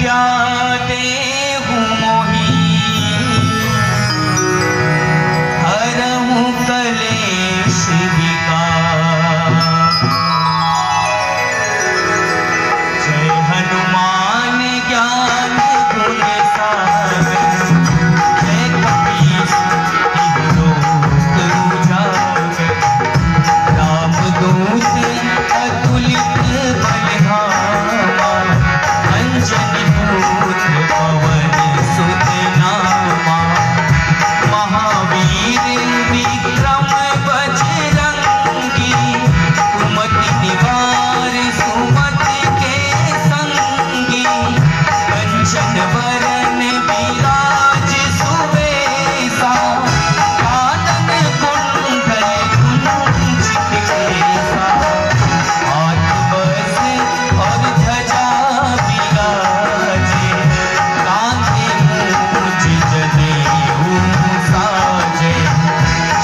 विद्या देहु मोहि हरहु कलेश विकार। जय हनुमान ज्ञान गुण सागर जय कपीस तिहुँ लोक उजागर। रामदूत अतुलित बलधामा अंजनी पुत्र पवन सुत नामा। महावीर विक्रम बजरंगी कुमति निवार सुमति के संगी। कंचन बरन विराज सुवेसा कानन कुंडल कुंचित केसा। हाथ बस और ध्वजा विराजे कांधे मूंज जनेऊ साजे।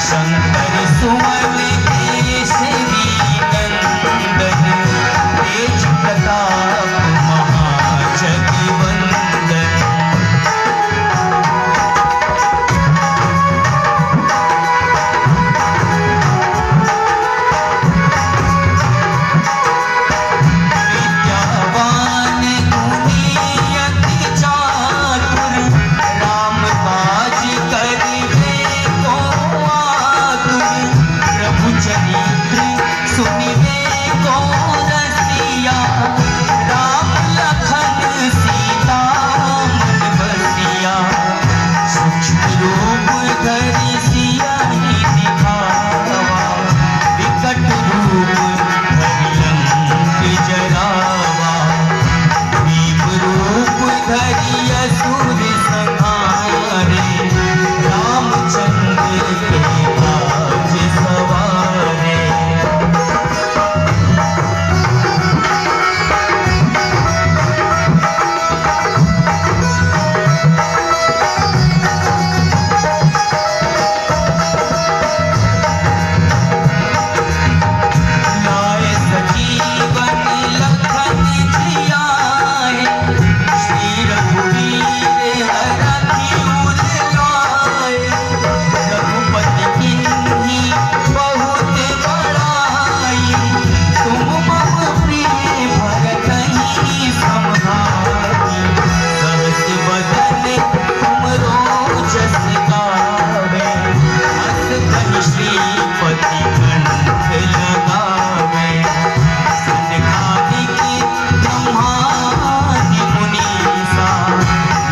शंकर सुमन केसरी नंदन तेज प्रताप महाजगवंदन। विद्यावान गुणी अति चातुर राम काज करिबे को आतुर। प्रभु चरित्र सुनिबे को रसिया राम लखन सीता मन बसिया। सूक्ष्म रूप धरि सियहि दिखावा विकट रूप धरि लंक जरावा। भीम रूप धरि असुर संहारे रामचंद्र के काज सवारे। लाए सजीवन लखन जियाए श्री रघुवीर हरखि उर लाए। रघुपति कीन्ही बहुत बड़ाई तुम मम प्रिय भरतहि समभाई। सहस बदन तुमरो जस गावे हस कहि श्रीपति कंठ लगावे। सनकादिक ब्रह्मादि मुनीसा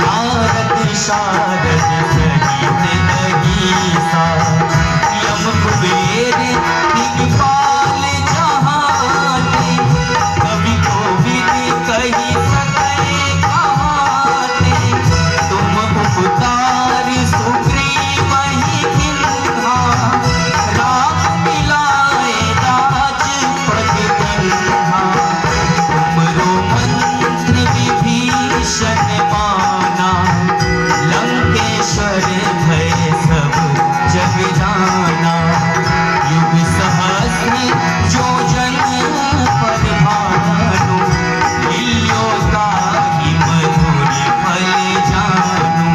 नारद शारद सहित अहिसा। यम कुबेर दिगपाल जहाते कवि कोविद कहि सकै कहाते। तुम उपकार सुग्रीवहि किन्हा राम मिलाए राजपद दीन्हा। तुमरो मंत्र विभीषण माना लंकेश्वर भय सब जग जाना। युग सहस्र जो जन पर भानु लियो ताहि मधुर फल जानू।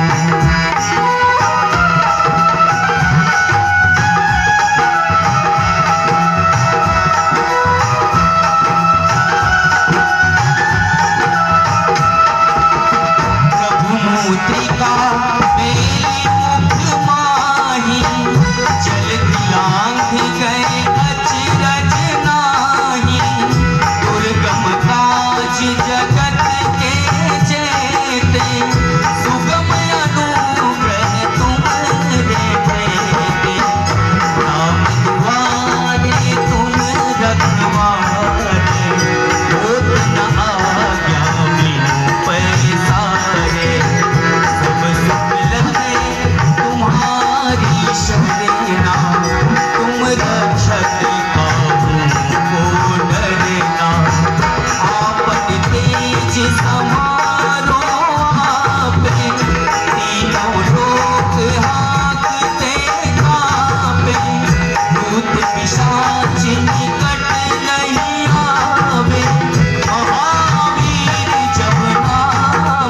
प्रभु मुद्रिका बेली मुख माही जल दिलांघ गए अचरज नाही। दुर्गम काज जगत के जेते सुगम अनुग्रह तुम्हरे भेटे। राम दुआरे तुम रखवारे होत न आज्ञा बिनु पैसारे। सब सुख लगे तुम्हारी शरणा तुम रक्षक काहू को डरना। आपन तेज समारो आपे तीनों लोक हांकते कांपे। भूत पिशाच निकट नहीं आवे महावीर जब नाम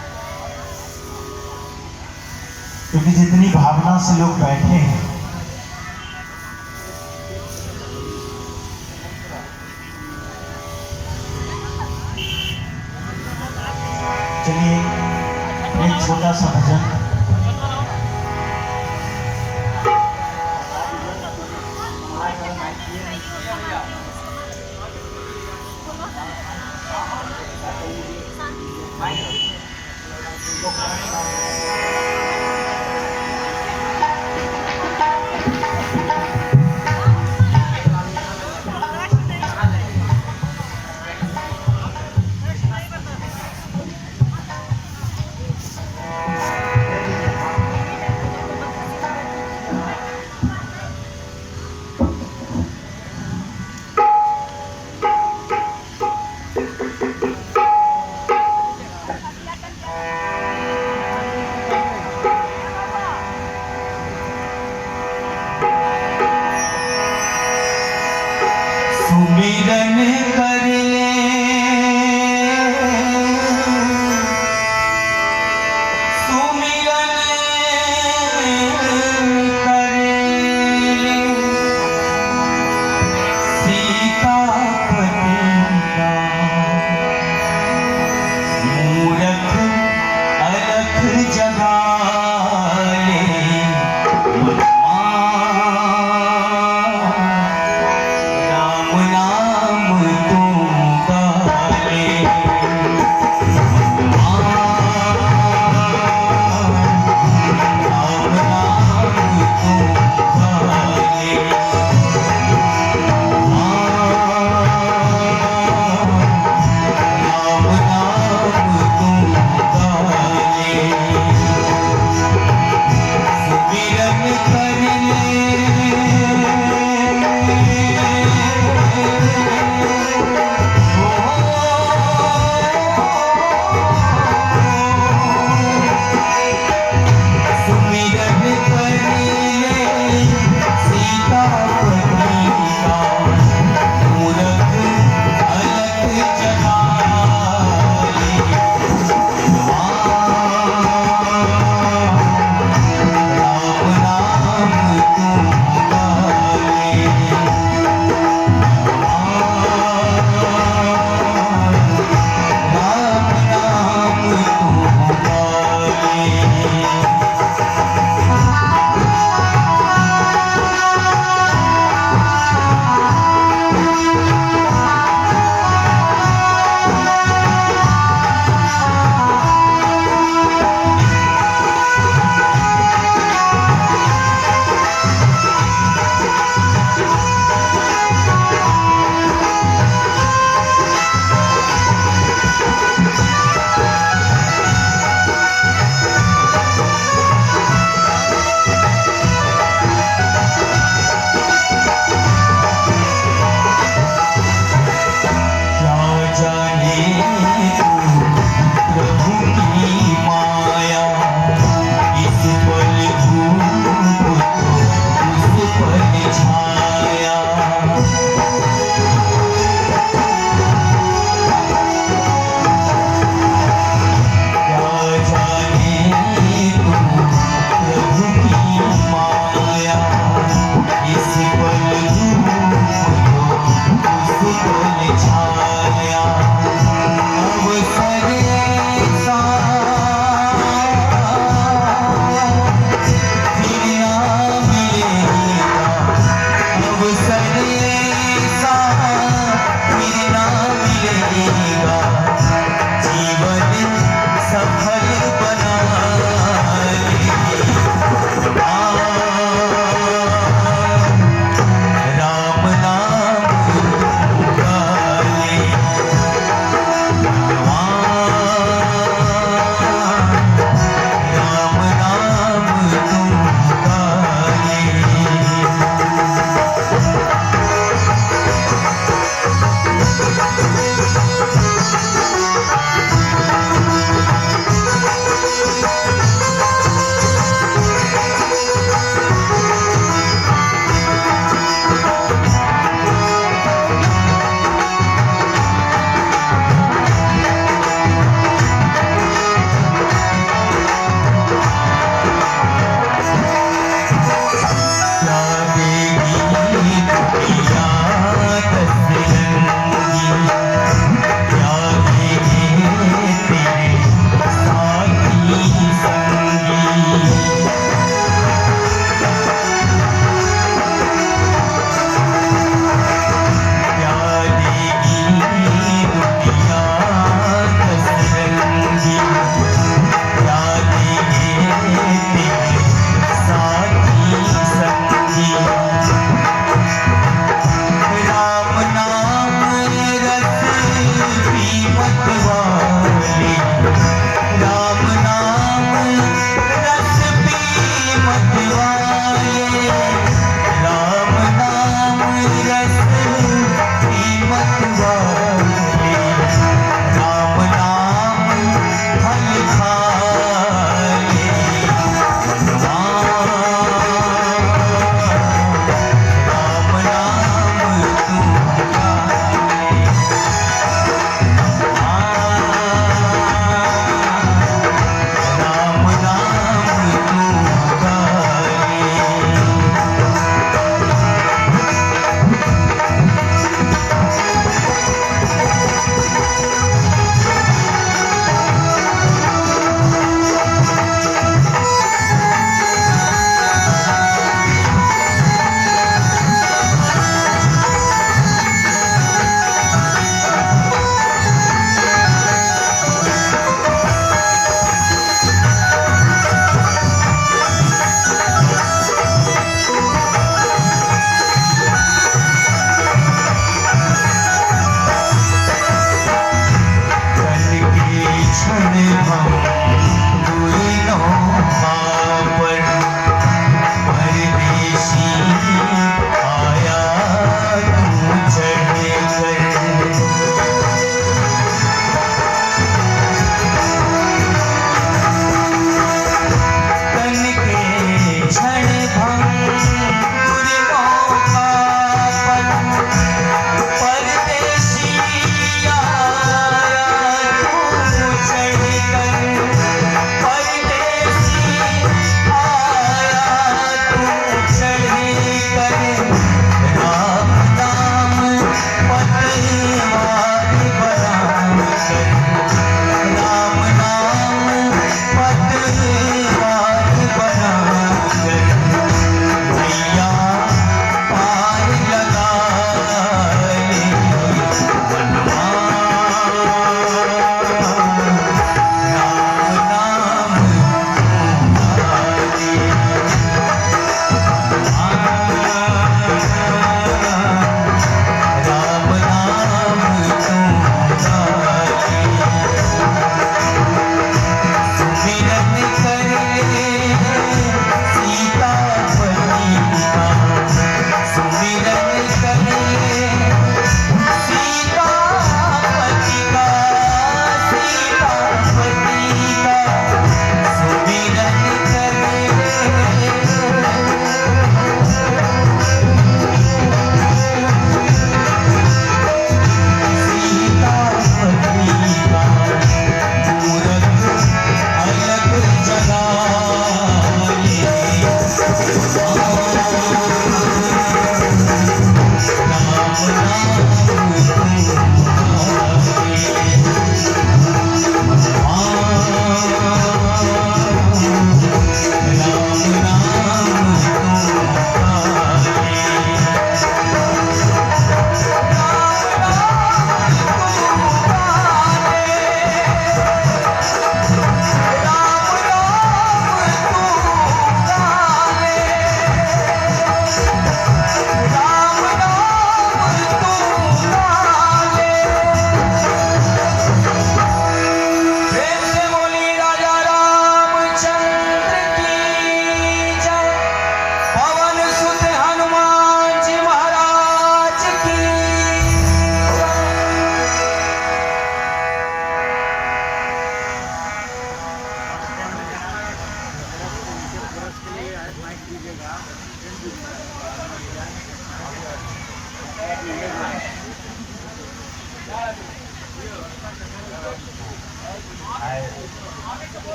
क्योंकि जितनी भावना से लोग बैठे हैं, चलिए एक छोटा सा भजन। सुमिरन कर ले सुमिरन कर ले सीतापति का मूरख अलख जगा ले राम नाम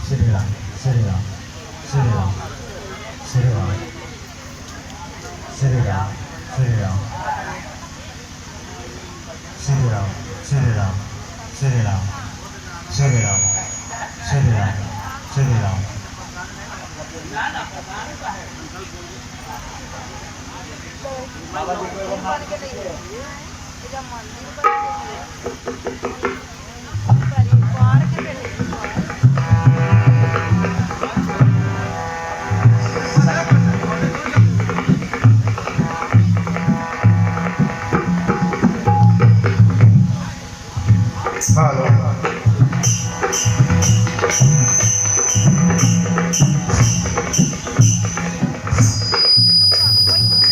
श्री राम श्री राम श्री राम श्री राम श्री राम श्री राम श्री राम श्री राम श्री राम श्री राम श्री राम श्री राम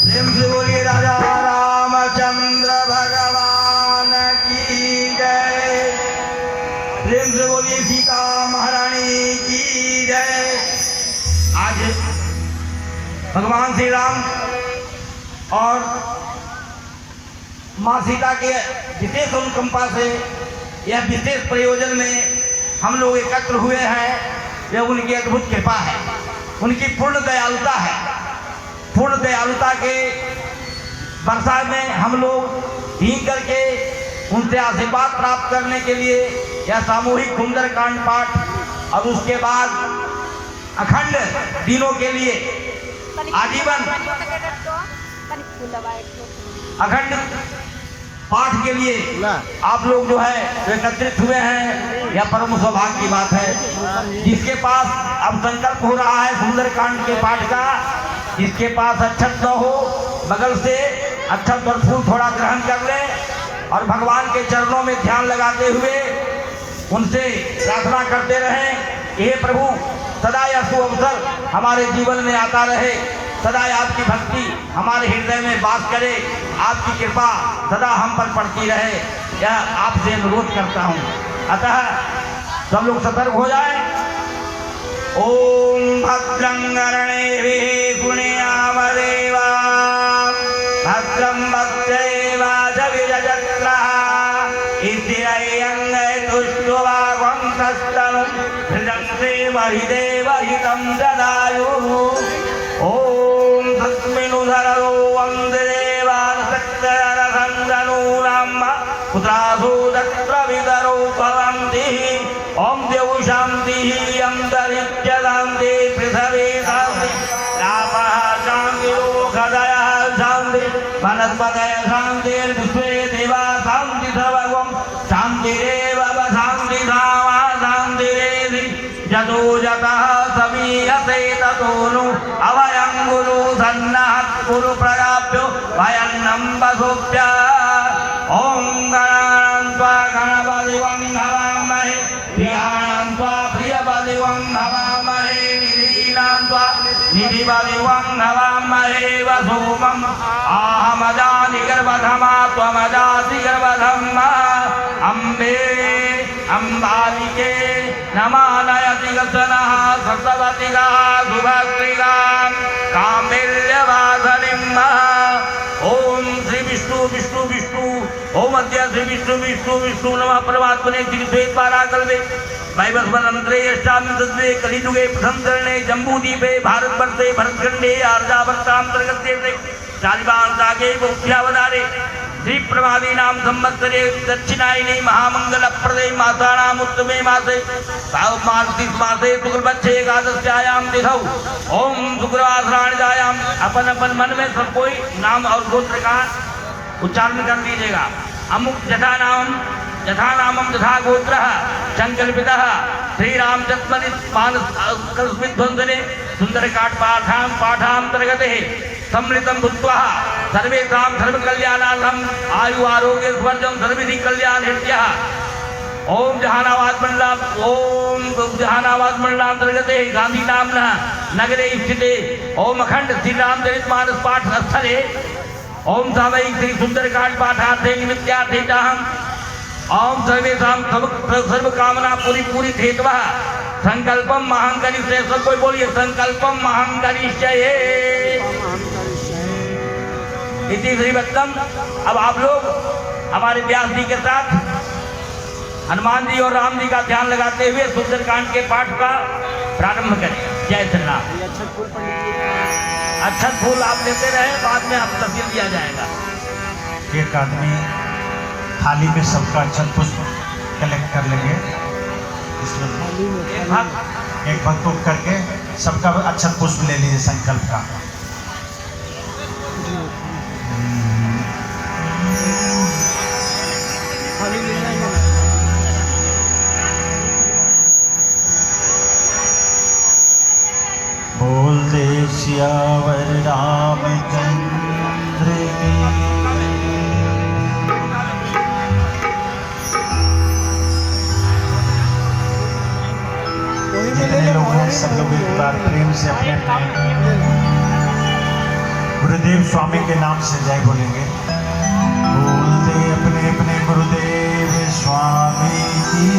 प्रेम से बोलिए राजा रामचंद्र भगवान की जय। प्रेम से बोलिए सीता महारानी की जय। आज भगवान श्री राम और माँ सीता के विशेष अनुकंपा से यह विशेष प्रयोजन में हम लोग एकत्र हुए हैं। यह उनकी अद्भुत कृपा है, उनकी पूर्ण दयालुता है। पूर्ण दयालुता के वर्षा में हम लोग भीग करके उनसे आशीर्वाद प्राप्त करने के लिए यह सामूहिक सुंदरकांड पाठ और उसके बाद अखंड दिनों के लिए आजीवन अखंड पाठ के लिए आप लोग जो है एकत्रित हुए हैं, यह परम सौभाग्य की बात है। जिसके पास अब संकल्प हो रहा है सुंदरकांड के पाठ का, जिसके पास अक्षत न हो बगल से अक्षत और फूल थोड़ा ग्रहण कर ले और भगवान के चरणों में ध्यान लगाते हुए उनसे प्रार्थना करते रहें। हे प्रभु, सदा यह शुभ अवसर हमारे जीवन में आता रहे, सदा आपकी भक्ति हमारे हृदय में वास करे, आपकी कृपा सदा हम पर पड़ती रहे, यह आपसे अनुरोध करता हूँ। अतः सब लोग सतर्क हो जाए। ओम भद्रं कर्णेभिः शृणुयाम देवा, भद्रं वक्त्रैवाजविरजत्रः, इन्द्रियैरङ्गैः तुष्टुवागुंसस्तनुं हृदन्ते महिदेवहितं ददायुः। ओम तस्मिनुधरो वन्देवान् सक्तरसन्दनूनां पुत्रासु दत्रविदरो भवन्ति। ओम देव शांति अंतरिक्ष शांति पृथ्वी शांति रापः शांतिरोषधयः शांति वनस्पतयः शांतिर्विश्वे देवा शांति सर्वं शांतिरेव शांति धामा शांतिरेधि जतो जतः समीयते ततो नु अवयं गुरु सन्नः कुरु प्रजाभ्यो वयन्नं वसुभ्यः। ओम गणान्त्वा गणपतिवं हवामहे, प्रियाणान्त्वा प्रियपतिवं हवामहे, निधीनान्त्वा निधिपतिवं हवामहे। वसोमम् आहमजानि गर्भधमा त्वमजासि गर्भधम्मा। अम्बे अम्बालिके नमानयति गसनः सतवतिगा सुभद्रिगा कामिल्यवासनिम्। ओम श्री विष्णु विष्णु विष्णु ओम अद्य श्री विष्णु विष्णु विष्णु नमः परमात्मने श्री श्वेत पाराकल्पे वैवस्वतंत्रे अष्टामी तत्वे कलियुगे प्रथम चरणे जम्बूद्वीपे भारतवर्षे भरतखंडे आर्यावर्तांतर्गते शालिवांताके बहुभ्यावतारे श्री प्रमादीनां संवत्सरे दक्षिणायने महामंगलप्रदे मासानाम् उत्तमे मासे मार्गशीर्ष मासे शुक्लपक्षे एकादश्यायां तिथौ ओम शुक्रवासराणिजायां अपन अपन मन में सब कोई नाम और गोत्र का उच्चारण कर दीजिएगा। अमुक यथा नामम तथा गोत्रः संकल्पितः श्री रामचंद्र मानसकल्पिध्वंसने सुंदरकांड पाठांतर्गते सम्मिलितं भूत्वा सर्वेषां सर्वकल्याणार्थम् आयु आरोग्य स्वर्गं सर्वविधि कल्याणहेतुः। ओम जहानाबाद मंडलांतर्गते गांधी नाम्नः नगरे स्थिते ओम अखंड श्री रामचरित मानस पाठ स्थले ओम सावयिक श्री सुंदरकांड पाठार्थे निमित्तार्थे चाहं ओम सर्वेषां सर्व कामना पूरी हेतवः संकल्पम महं करिष्ये। सब कोई बोलिए संकल्पम महं करिष्ये। इति श्रीवत्सम। अब आप लोग हमारे व्यास जी के साथ हनुमान जी और राम जी का ध्यान लगाते हुए सुंदरकांड के पाठ का प्रारंभ करें। जय श्री राम। अच्छा फूल आप लेते रहे, बाद में आप तस्वीर दिया जाएगा। एक आदमी थाली में सबका अक्षत पुष्प कलेक्ट कर लेंगे। एक भक्त उठ करके सबका अक्षत पुष्प ले लीजिए संकल्प का। बोल दे सियावर रामचंद्र की। जितने लोग हैं सब लोग एक बार प्रेम से अपने गुरुदेव स्वामी के नाम से जय बोलेंगे। बोल दे अपने अपने गुरुदेव स्वामी की।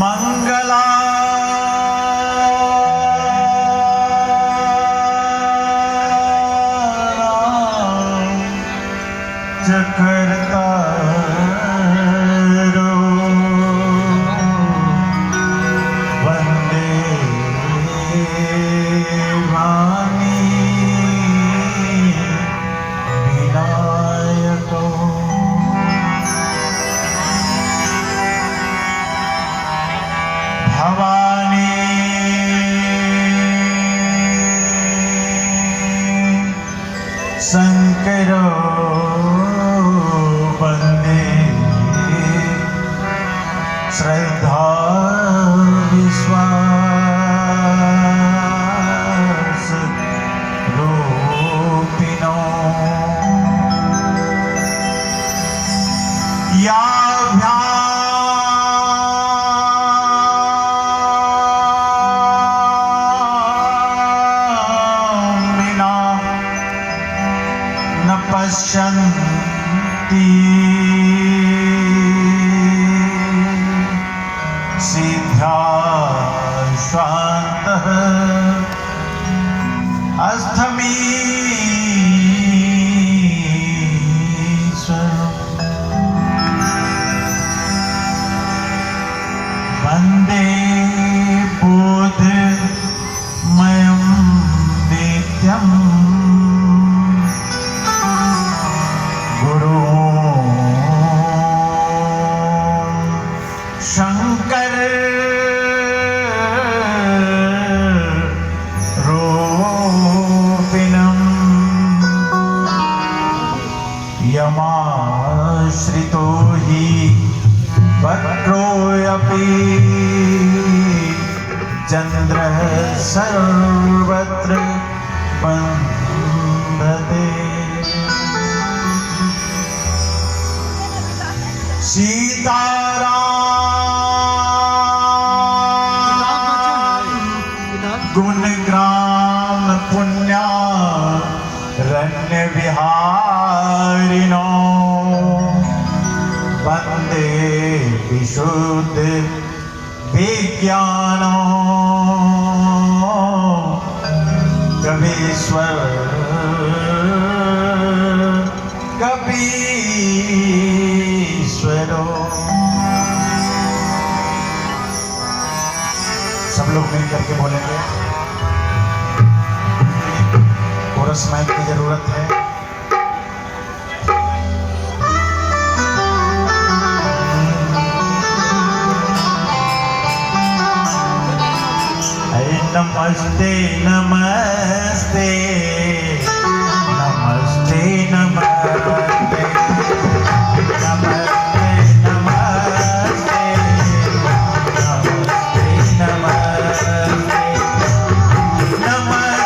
मंगला चकरता रो वंदे वाणी विनायको। भवानी शंकरो वंदे श्रद्धा विश्वास रूपिणो। विना न पश्यन्ति सिद्धा स्वान्तः अस्थमीश्वरम्। वन्दे बोधमयं नित्यम् गुरु शंकर रूपिणम्। यमाश्रितो हि वक्रोऽपि चन्द्रः सर्वत्र बन्धते। सीताराम गुणग्राम पुण्यारण्य विहारिणो। वन्दे विशुद्ध विज्ञानो कवीश्वर कपीश्वरो। सब लोग मिल करके बोलेंगे। कोरस माइक की जरूरत है। नमस्ते नमस्ते नमस्ते नमस्ते नमस्ते नमस्ते नमस्ते नमस्ते नमस्ते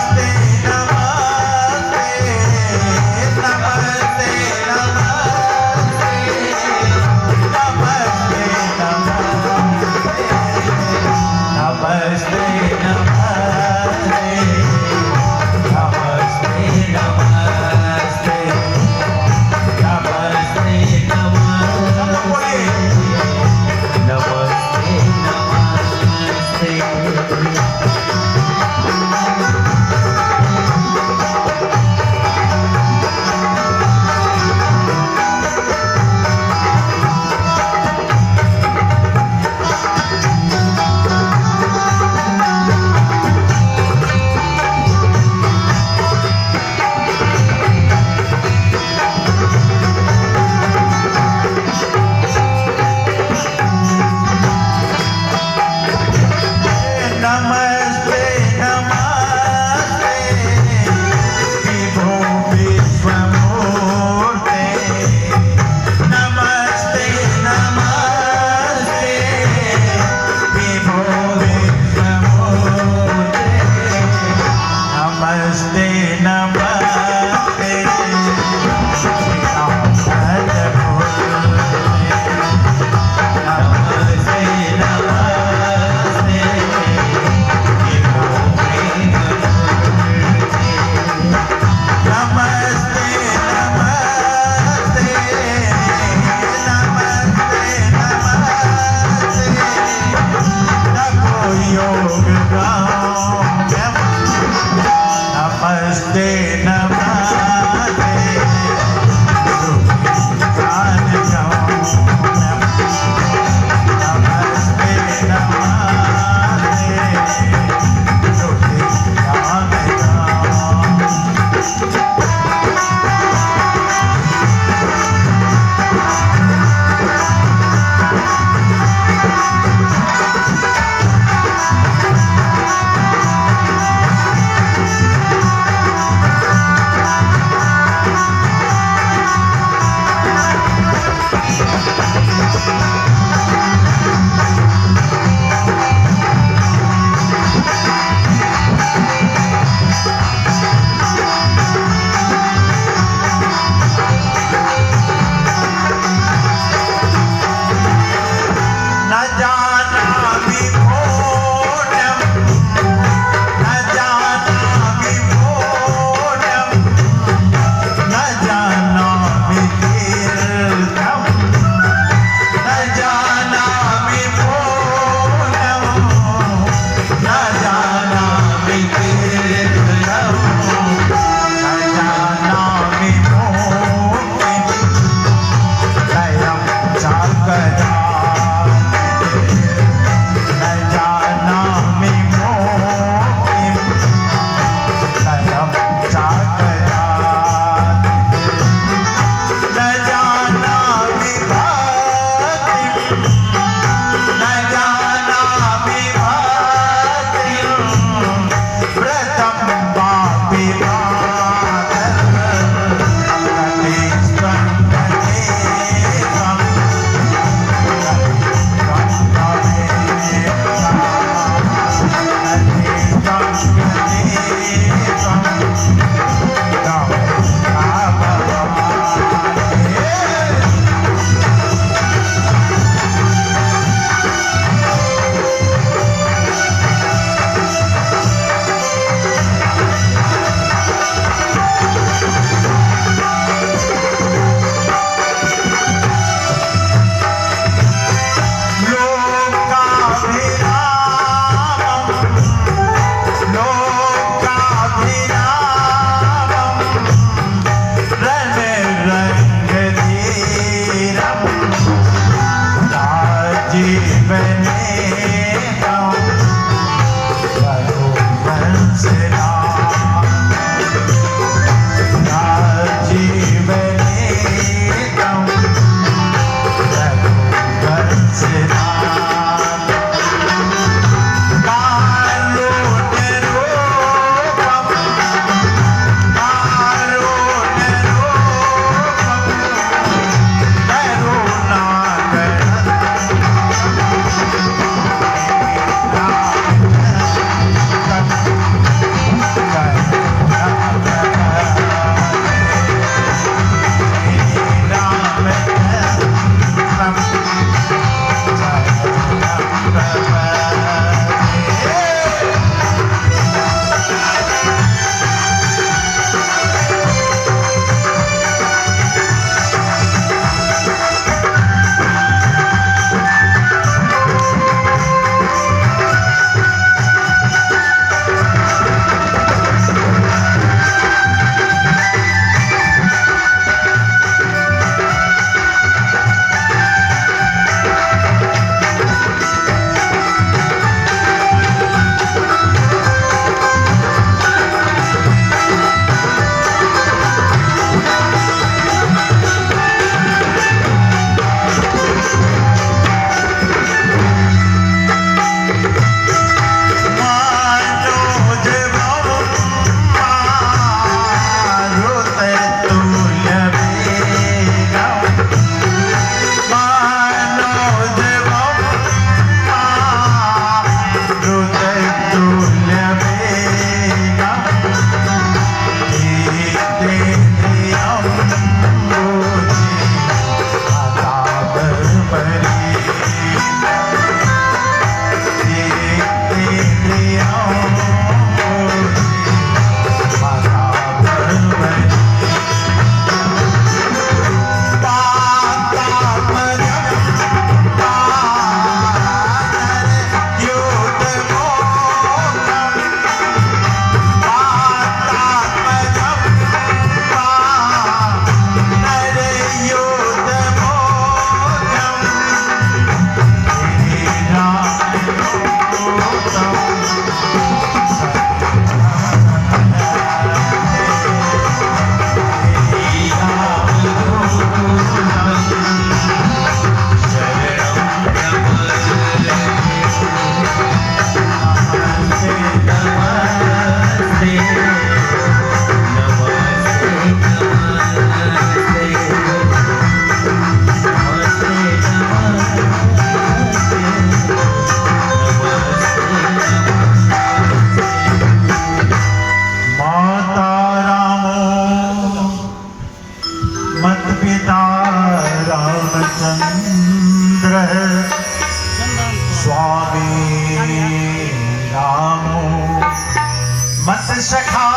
सखा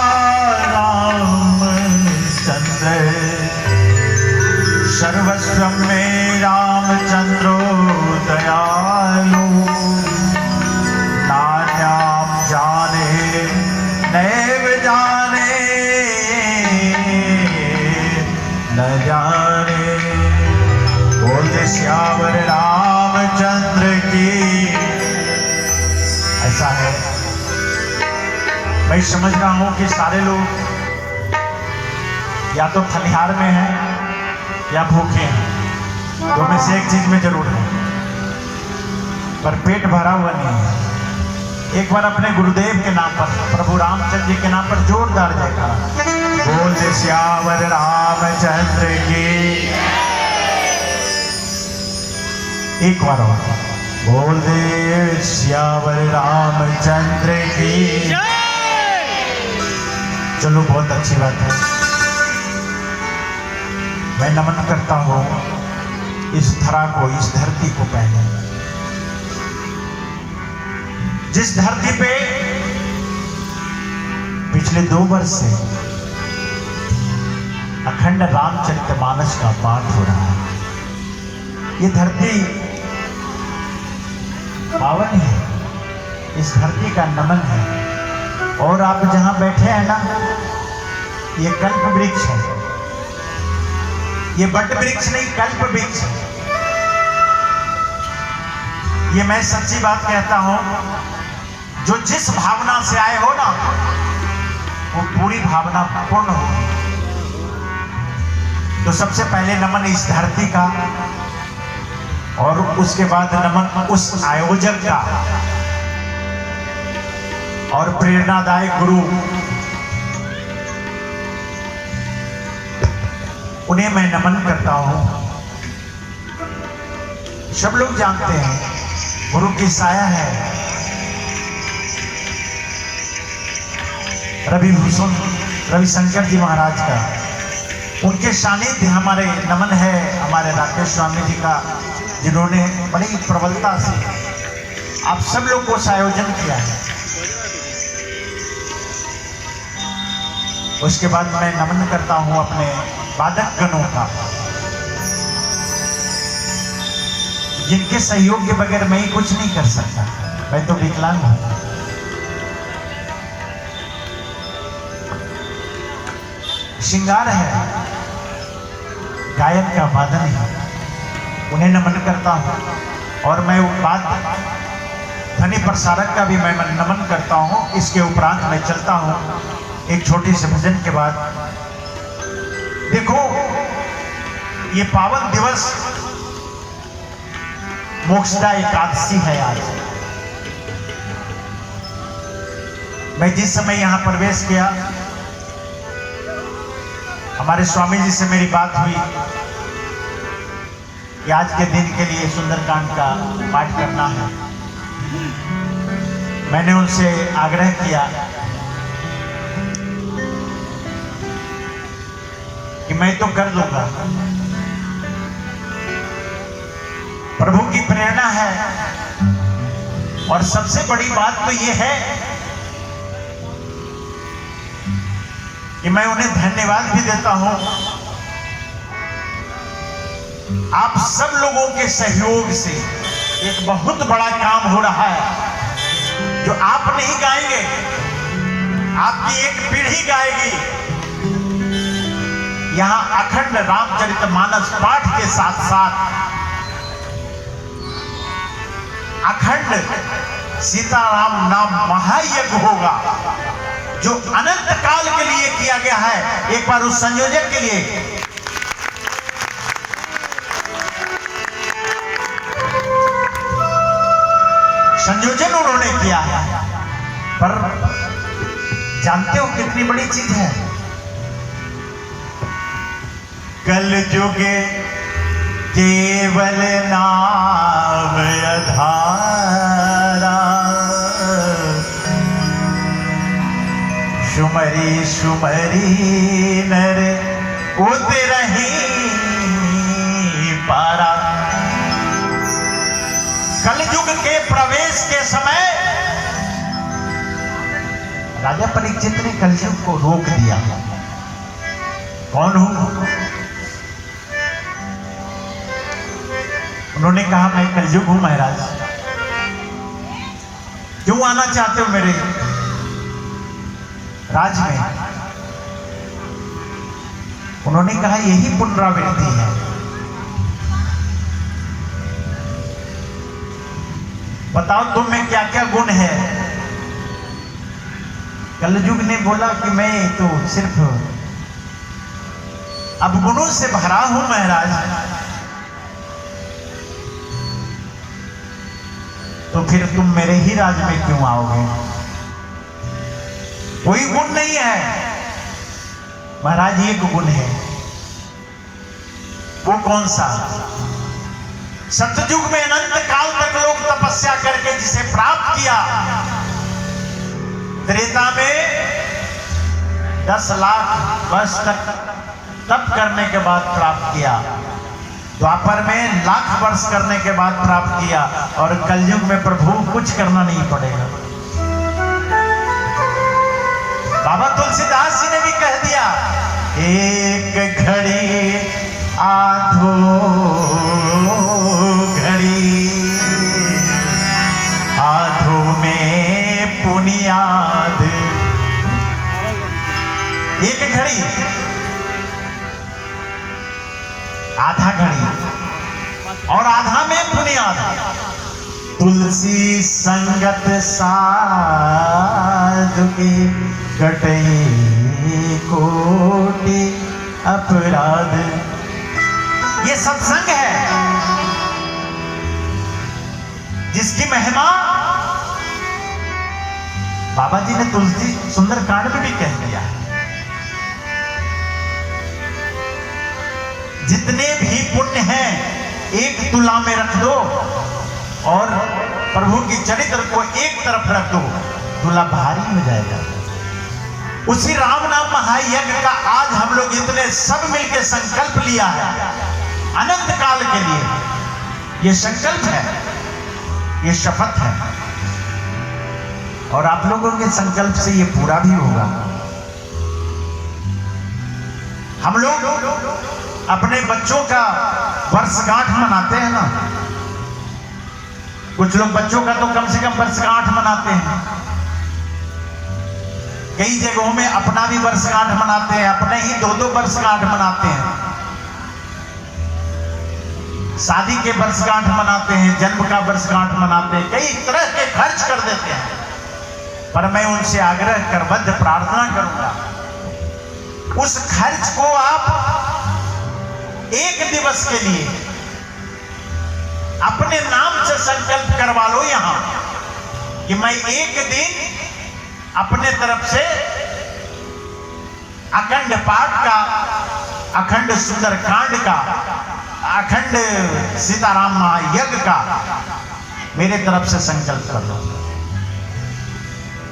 रामचंद्र सर्वस्व में रामचंद्रो दयालु नान्याम जाने नैव जाने न जाने बोलते श्यावर रामचंद्र की। ऐसा है, मैं समझ रहा हूं कि सारे लोग या तो खलिहार में हैं या भूखे हैं, दो में से एक चीज में जरूर है, पर पेट भरा हुआ नहीं है। एक बार अपने गुरुदेव के नाम पर, प्रभु रामचंद्र जी के नाम पर जोरदार जयकारा बोल दे श्यावर रामचंद्र की। एक बार और बोल दे श्यावर रामचंद्र की। चलो बहुत अच्छी बात है। मैं नमन करता हूं इस धरा को, इस धरती को। पहले जिस धरती पे पिछले 2 वर्ष से अखंड रामचरितमानस का पाठ हो रहा है, ये धरती पावन है, इस धरती का नमन है। और आप जहां बैठे हैं ना, ये कल्प वृक्ष है, ये बट वृक्ष नहीं, कल्प वृक्ष है। ये मैं सच्ची बात कहता हूं, जो जिस भावना से आए हो ना, वो पूरी भावना पूर्ण होगी। तो सबसे पहले नमन इस धरती का, और उसके बाद नमन उस आयोजक का और प्रेरणादायक गुरु, उन्हें मैं नमन करता हूं। सब लोग जानते हैं गुरु की साया है रविशंकर जी महाराज का, उनके सानिध्य हमारे नमन है हमारे राकेश स्वामी जी का, जिन्होंने बड़ी प्रबलता से आप सब लोग को आयोजन किया है। उसके बाद मैं नमन करता हूं अपने वादक गणों का, जिनके सहयोग के बगैर मैं ही कुछ नहीं कर सकता, मैं तो विकलांग हूं। श्रृंगार है, गायन का वादन है, उन्हें नमन करता हूं। और मैं बात ध्वनि प्रसारक का भी मैं नमन करता हूं। इसके उपरांत मैं चलता हूं एक छोटी से भजन के बाद। देखो, ये पावन दिवस मोक्षदा एकादशी है आज। मैं जिस समय यहां प्रवेश किया, हमारे स्वामी जी से मेरी बात हुई कि आज के दिन के लिए सुंदरकांड का पाठ करना है। मैंने उनसे आग्रह किया कि मैं तो कर दूंगा, प्रभु की प्रेरणा है। और सबसे बड़ी बात तो ये है कि मैं उन्हें धन्यवाद भी देता हूं। आप सब लोगों के सहयोग से एक बहुत बड़ा काम हो रहा है, जो आप नहीं गाएंगे, आपकी एक पीढ़ी गाएगी। यहां अखंड रामचरितमानस पाठ के साथ साथ अखंड सीताराम नाम महायज्ञ होगा, जो अनंत काल के लिए किया गया है। एक बार उस संयोजक के लिए संयोजन उन्होंने किया है। पर जानते हो कितनी बड़ी चीज है? कल जुगे केवल नाम आधारा, सुमरी सुमरी नर उतरही पारा। कलयुग के प्रवेश के समय राजा परीक्षित ने कलयुग को रोक दिया। कौन हूं? उन्होंने कहा मैं कलयुग हूं महाराज, क्यों आना चाहते हो मेरे राज में? उन्होंने कहा यही पुनरावृत्ति है। बताओ तुम में क्या क्या गुण है? कलयुग ने बोला कि मैं तो सिर्फ अब गुणों से भरा हूं महाराज। तो फिर तुम मेरे ही राज में क्यों आओगे? कोई गुण नहीं है महाराज, एक गुण है। वो कौन सा? सतयुग में अनंत काल तक लोग तपस्या करके जिसे प्राप्त किया, त्रेता में 10 लाख वर्ष तक तप करने के बाद प्राप्त किया, द्वापर में लाख वर्ष करने के बाद प्राप्त किया, और कलयुग में प्रभु कुछ करना नहीं पड़ेगा। बाबा तुलसीदास जी ने भी कह दिया, एक घड़ी आधो घड़ी, आधो में पुनियाद। एक घड़ी, आधा घड़ी, और आधा में पुनियाद। तुलसी संगत साधु के कटई कोटि अपराध। ये सत्संग है जिसकी महिमा बाबा जी ने तुलसी सुंदरकांड में भी कह दिया। जितने भी पुण्य हैं एक तुला में रख दो और प्रभु की चरित्र को एक तरफ रख दो, तुला भारी हो जाएगा। उसी राम नाम महायज्ञ का आज हम लोग इतने सब मिलकर संकल्प लिया है अनंत काल के लिए। ये संकल्प है, ये शपथ है, और आप लोगों के संकल्प से ये पूरा भी होगा। हम लोग अपने बच्चों का वर्षगांठ मनाते हैं ना, कुछ लोग बच्चों का तो कम से कम वर्षगांठ मनाते हैं, कई जगहों में अपना भी वर्षगांठ मनाते हैं, अपने ही 2-2 वर्षगांठ मनाते हैं, शादी के वर्षगांठ मनाते हैं, जन्म का वर्षगांठ मनाते हैं, कई तरह के खर्च कर देते हैं। पर मैं उनसे आग्रह करबद्ध प्रार्थना करूंगा, उस खर्च को आप एक दिवस के लिए अपने नाम से संकल्प करवा लो यहां कि मैं एक दिन अपने तरफ से अखंड पाठ का, अखंड सुंदरकांड का, अखंड सीताराम महायज्ञ का मेरे तरफ से संकल्प कर लो।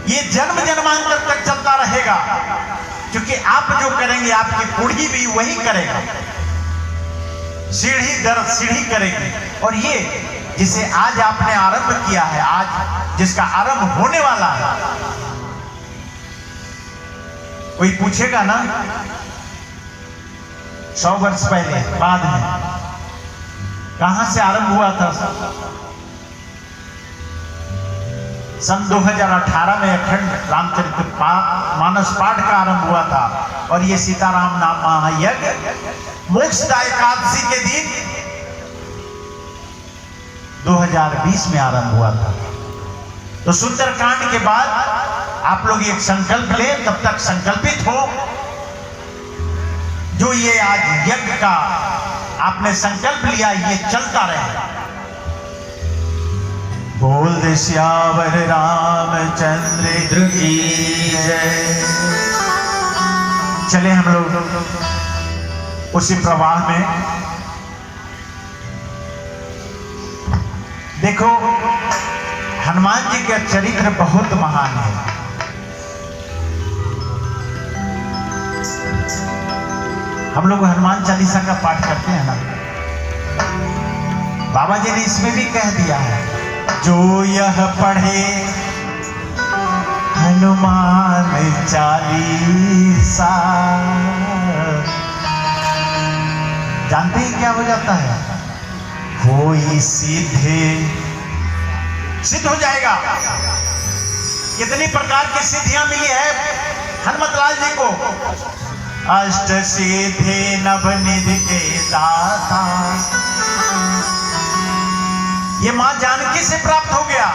ये जन्म जन्मांतर तक चलता रहेगा, क्योंकि आप जो करेंगे आपकी पीढ़ी भी वही करेगा, सीढ़ी दर सीढ़ी करेगी। और ये जिसे आज आपने आरंभ किया है, आज जिसका आरंभ होने वाला है, कोई पूछेगा ना 100 वर्ष पहले बाद में कहां से आरंभ हुआ था? सन 2018 में अखंड रामचरित मानस पाठ का आरंभ हुआ था, और ये सीताराम नाम महायज्ञ मोक्षदा एकादशी के दिन 2020 में आरंभ हुआ था। तो सुंदरकांड के बाद आप लोग एक संकल्प लें, तब तक संकल्पित हो। जो ये आज यज्ञ का आपने संकल्प लिया, ये चलता रहे। बोल दे सियावर रामचंद्र की जय। चले हम लोग उसी प्रवाह में। देखो, हनुमान जी का चरित्र बहुत महान है। हम लोग हनुमान चालीसा का पाठ करते हैं ना, बाबा जी ने इसमें भी कह दिया है, जो यह पढ़े हनुमान चालीसा। जानते हैं क्या हो जाता है? कोई सिद्ध हो जाएगा। कितनी प्रकार की सिद्धियां मिली है हनुमतलाल जी को। अष्ट सिद्धि नवनिधि के दाता, ये मां जानकी से प्राप्त हो गया।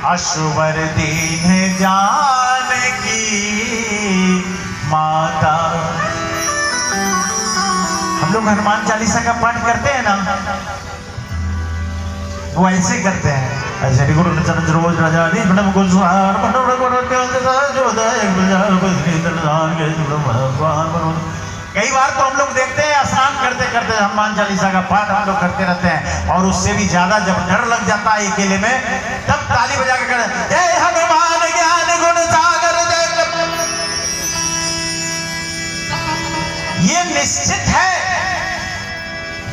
अश्वर दीन जानकी माता। हम लोग हनुमान चालीसा का पाठ करते हैं ना, वो ऐसे करते हैं। श्री गुरु चरण रोज राजा कई बार तो हम लोग देखते हैं स्नान करते करते हनुमान चालीसा का पाठ हम लोग करते रहते हैं, और उससे भी ज्यादा जब डर लग जाता है अकेले में, तब ताली बजा के करते जय हनुमान ज्ञान गुण सागर जय। ये निश्चित है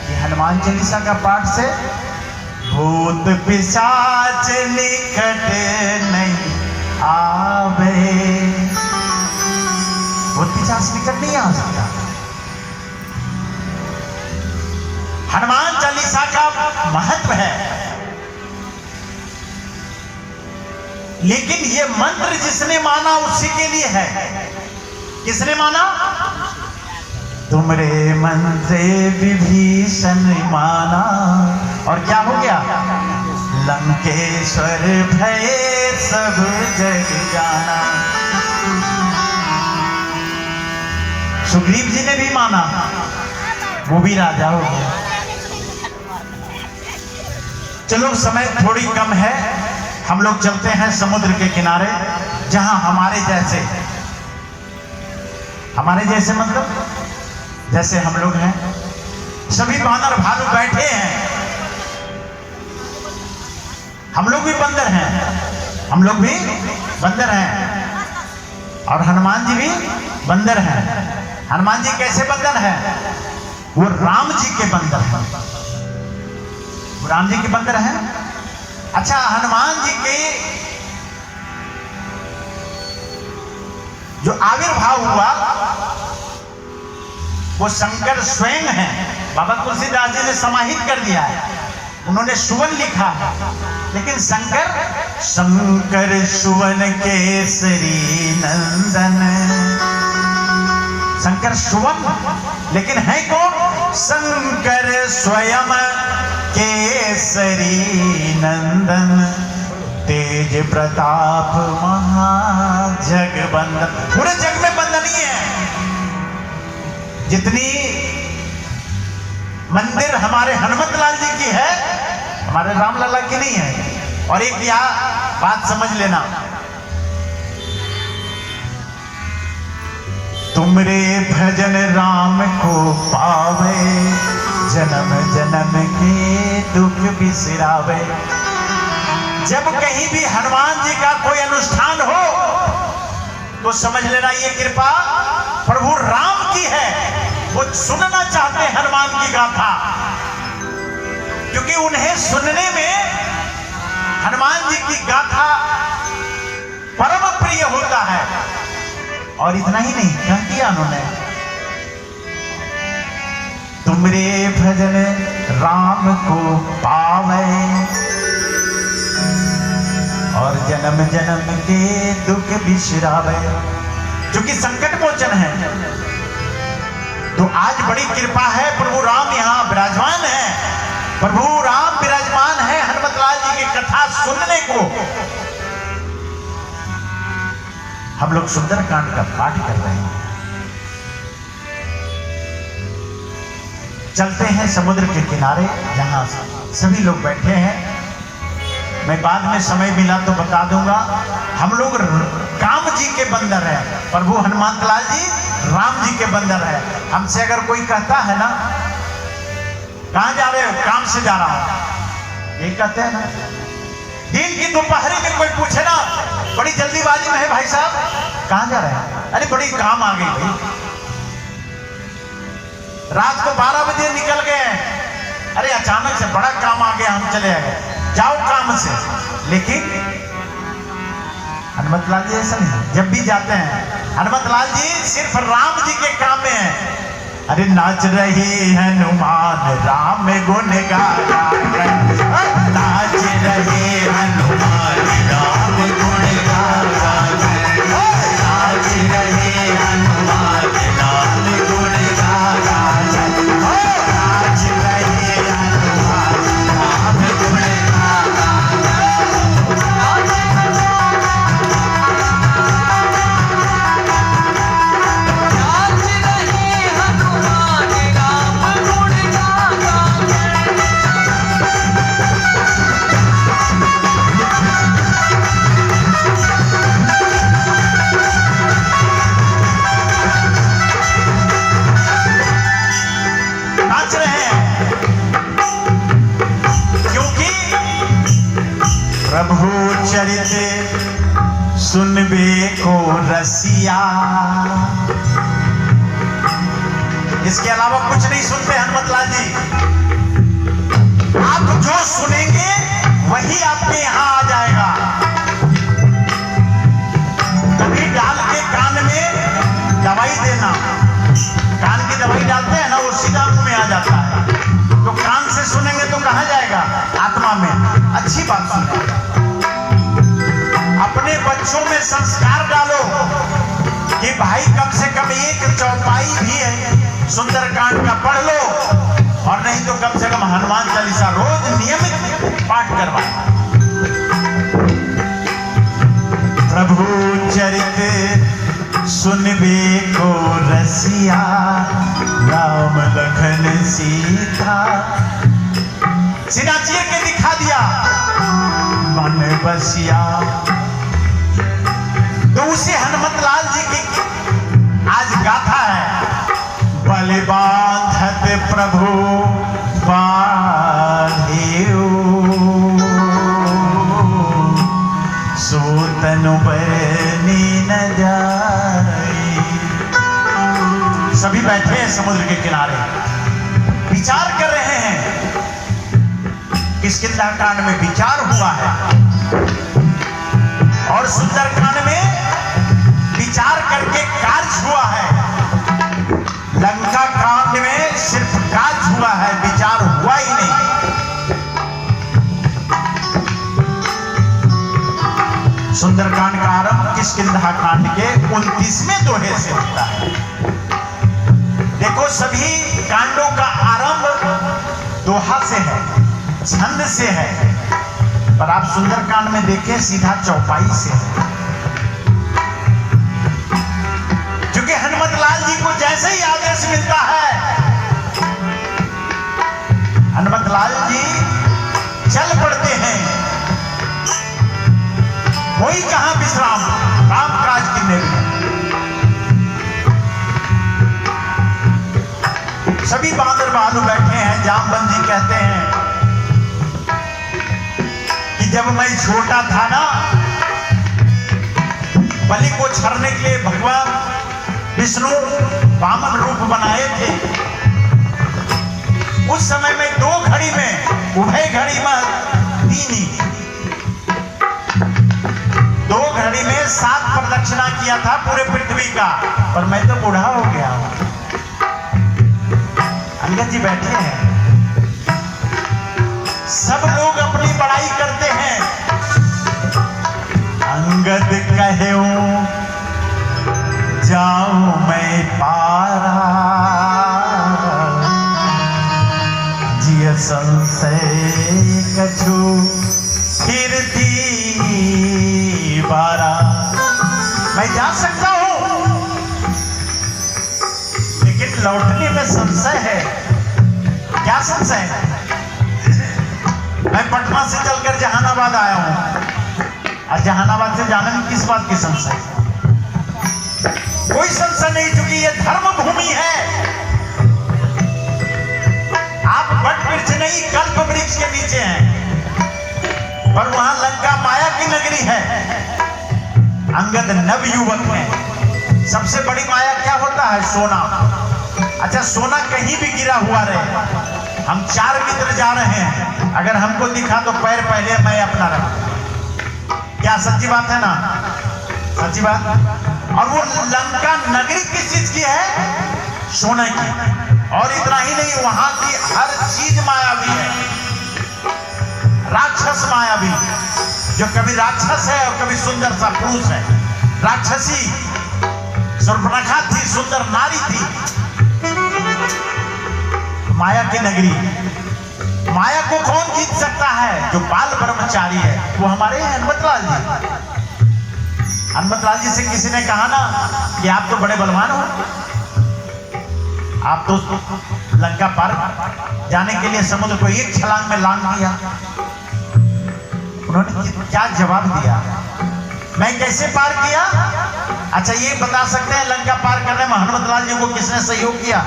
कि हनुमान चालीसा का पाठ से भूत पिशाच निकट नहीं आवे। भूत पिशाच निकट नहीं आ सकता। हनुमान चालीसा का महत्व है, लेकिन ये मंत्र जिसने माना उसी के लिए है। किसने माना? तुमरे मन से विभीषण माना, और क्या हो गया? लंकेश्वर भय सब जग जाना। सुग्रीव जी ने भी माना, वो भी राजा हो गया। चलो समय थोड़ी कम है, हम लोग चलते हैं समुद्र के किनारे, जहां हमारे जैसे मतलब जैसे हम लोग हैं, सभी बानर भालू बैठे हैं। हम लोग भी बंदर हैं, और हनुमान जी भी बंदर हैं। हनुमान जी कैसे बंदर हैं? वो राम जी के बंदर हैं। वो राम जी के बंदर हैं। अच्छा, हनुमान जी के जो आविर्भाव हुआ वो शंकर स्वयं हैं। बाबा तुलसीदास जी ने समाहित कर दिया है, उन्होंने सुवन लिखा है, लेकिन शंकर सुवन केसरी नंदन। शंकर सुवन, लेकिन है कौन? शंकर स्वयं केसरी नंदन। तेज प्रताप महाजगबंदन। पूरे जग में बंदनीय है। जितनी मंदिर हमारे हनुमतलाल जी की है, हमारे रामलला की नहीं है। और एक यह बात समझ लेना, तुमरे भजन राम को पावे, जन्म जन्म के दुख बिसरावे। जब कहीं भी हनुमान जी का कोई अनुष्ठान हो तो समझ लेना ये कृपा प्रभु राम की है। वो सुनना चाहते हैं हनुमान की गाथा, क्योंकि उन्हें सुनने में हनुमान जी की गाथा परम प्रिय होता है। और इतना ही नहीं, क्या किया उन्होंने? तुमरे भजन राम को पावे, और जन्म जन्म के दुख बिसरावे। क्योंकि संकट मोचन है, तो आज बड़ी कृपा है, प्रभु राम यहाँ विराजमान है। प्रभु राम विराजमान है हनुमतलाल जी की कथा सुनने को। हम लोग सुंदरकांड का पाठ कर रहे हैं। चलते हैं समुद्र के किनारे, जहां सभी लोग बैठे हैं। मैं बाद में समय मिला तो बता दूंगा। हम लोग राम जी के बंदर हैं, प्रभु हनुमतलाल जी राम जी के बंदर हैं। हमसे अगर कोई कहता है ना, कहां जा रहे हो? काम से जा रहा हूं, यही कहते हैं ना। दिन की दोपहरी में कोई पूछे ना, बड़ी जल्दीबाजी में है भाई साहब, कहां जा रहे हैं? अरे बड़ी काम आ गई भाई, रात को 12 बजे निकल गए, अरे अचानक से बड़ा काम आ गया, हम चले आए। जाओ काम से। लेकिन हनुमत लाल जी ऐसा नहीं, जब भी जाते हैं हनुमत लाल जी सिर्फ राम जी के काम में है। अरे नाच रहे हनुमान राम गुण गाया, नाच रहे हनुमान राम गुण गाया, नाच रहे हनुमान राम गुण गाया, नाच रहे हनुमान राम गुण गाया। नाच रहे हैं क्योंकि प्रभु चरित सुनबे को रसिया। इसके अलावा कुछ नहीं सुनते हनुमत लाल जी। आप जो सुनेंगे वही आपके यहां आ जाएगा। कभी डाल के कान में दवाई देना, कान की दवाई डालते हैं ना, वो सीधा मुंह में आ जाता है। तो कान से सुनेंगे तो कहां जाएगा? आत्मा में। अच्छी बात सुने, अपने बच्चों में संस्कार डालो कि भाई कम से कम एक चौपाई भी है सुंदरकांड का पढ़ लो, और नहीं तो कम से कम हनुमान चालीसा रोज नियमित पाठ करवाए। प्रभु चरित सुनबे को रसिया, राम लखन सीता। सीधा चीर के दिखा दिया मन बसिया। तो उसे हनुमत लाल जी की आज गाथा है। बल बांधत प्रभु बांधियो, सो तनु बरनी न जाए। सभी बैठे हैं समुद्र के किनारे, विचार कर रहे हैं। किष्किंधा कांड में विचार हुआ है और सुंदरकांड में विचार करके कार्य हुआ है। लंका कांड में सिर्फ कार्य हुआ है, विचार हुआ ही नहीं। सुंदरकांड का आरंभ किष्किंधा कांड के 29वें दोहे से होता है। देखो सभी कांडों का आरंभ दोहा से है, छंद से है, पर आप सुंदरकांड में देखें सीधा चौपाई से है। क्योंकि हनुमत लाल जी को जैसे ही आदेश मिलता है, हनुमत लाल जी चल पड़ते हैं। कोई कहां विश्राम, काम काज की नहीं। सभी बांदर भालू बैठे हैं। जामवंत जी कहते हैं कि जब मैं छोटा था ना, बलि को छरने के लिए भगवान विष्णु वामन रूप बनाए थे। उस समय में 2 घड़ी में, उभय घड़ी में 3 2 घड़ी में 7 प्रदक्षिणा किया था पूरे पृथ्वी का, पर मैं तो बूढ़ा हो गया। अंगद जी बैठे हैं। सब लोग अपनी बड़ाई करते हैं। अंगद कहूं जाऊं मैं पारा, जिय संशय कछु फिरती बारा। मैं जा सकता हूं, लेकिन लौटने में संशय है। क्या संशय है? मैं पटना से चलकर जहानाबाद आया हूं, और जहानाबाद से जाने में किस बात की संशय? कोई संशय नहीं, क्योंकि ये धर्म भूमि है। आप वट वृक्ष नहीं, कल्प वृक्ष के नीचे हैं, पर वहां लंका माया की नगरी है। अंगद नव युवक है। सबसे बड़ी माया क्या होता है? सोना। अच्छा, सोना कहीं भी गिरा हुआ रहे, हम 4 मित्र जा रहे हैं, अगर हमको दिखा तो पैर पहले मैं अपना रखूं। क्या सच्ची बात है ना? सच्ची बात। और वो लंका नगरी किस चीज की है? सोने की। और इतना ही नहीं, वहां की हर चीज मायावी है, राक्षस मायावी, जो कभी राक्षस है और कभी सुंदर सा पुरुष है। राक्षसी शूर्पणखा थी, सुंदर नारी थी। माया की नगरी। माया को कौन जीत सकता है? जो बाल ब्रह्मचारी है, वो हमारे हनुमतलाल जी। हनुमतलाल जी से किसी ने कहा ना कि आप तो बड़े बलवान हो, आप तो लंका पार जाने के लिए समुद्र को एक छलांग में लांग दिया। उन्होंने क्या जवाब दिया? मैं कैसे पार किया? अच्छा, ये बता सकते हैं लंका पार करने में हनुमतलाल जी को किसने सहयोग किया?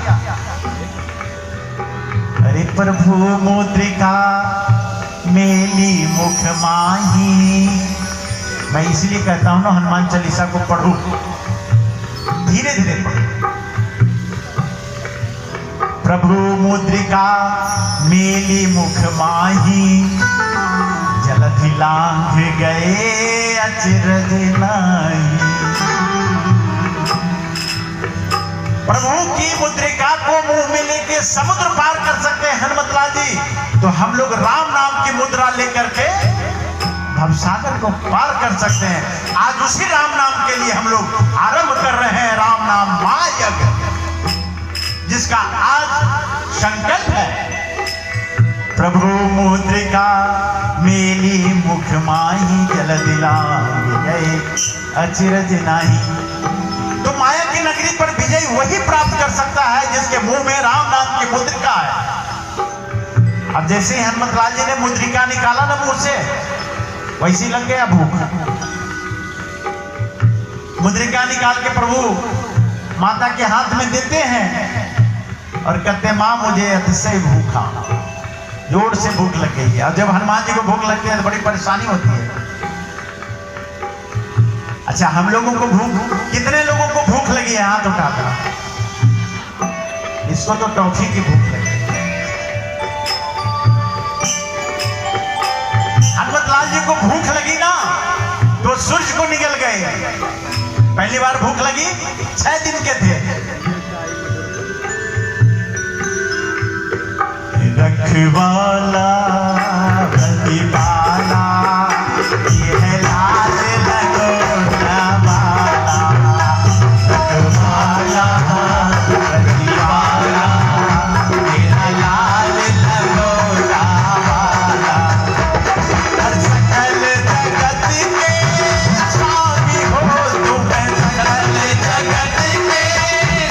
अरे प्रभु मुद्रिका मेली मुख माही। मैं इसलिए कहता हूं ना, हनुमान चालीसा को पढ़ो, धीरे धीरे पढ़ो। प्रभु मुद्रिका मेली मुख माही, जलधि लांघ गए अचरज नाही। प्रभु की मुद्रिका को मुंह में लेके समुद्र पार कर सकते हैं हनुमतलाल जी, तो हम लोग राम नाम की मुद्रा लेकर के भवसागर को पार कर सकते हैं। आज उसी राम नाम के लिए हम लोग आरंभ कर रहे हैं राम नाम महायज्ञ, जिसका आज संकल्प है। प्रभु मुद्रिका मेली मुख माही, जलधि लांघ गए अचरज नाही। तो माया की नगरी पर विजय वही प्राप्त कर सकता है जिसके मुंह में राम नाम की मुद्रिका है। अब जैसे ही हनुमतलाल जी ने मुद्रिका निकाला ना मुंह से, वैसे ही लग गया भूख। मुद्रिका निकाल के प्रभु माता के हाथ में देते हैं और कहते हैं, मां मुझे अतिशय भूखा, जोर से भूख लग गई है। और जब हनुमान जी को भूख लगती है तो बड़ी परेशानी होती है। अच्छा, हम लोगों को भूख, कितने लोगों को भूख लगी है? हाथ उठाकर। इसको तो टॉफी की भूख लगी। हनुमतलाल जी को भूख लगी ना, तो सूरज को निकल गए। पहली बार भूख लगी 6 दिन के थे। रखवाला प्रतिपाला, ये है लाल लगोटा वाला। रखवाला प्रतिपाला, ये है लाल लगोटा वाला। हर सकल जगत के स्वामी हो तुम, सकल जगत के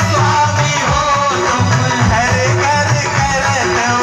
स्वामी हो तुम। हर कर कर दो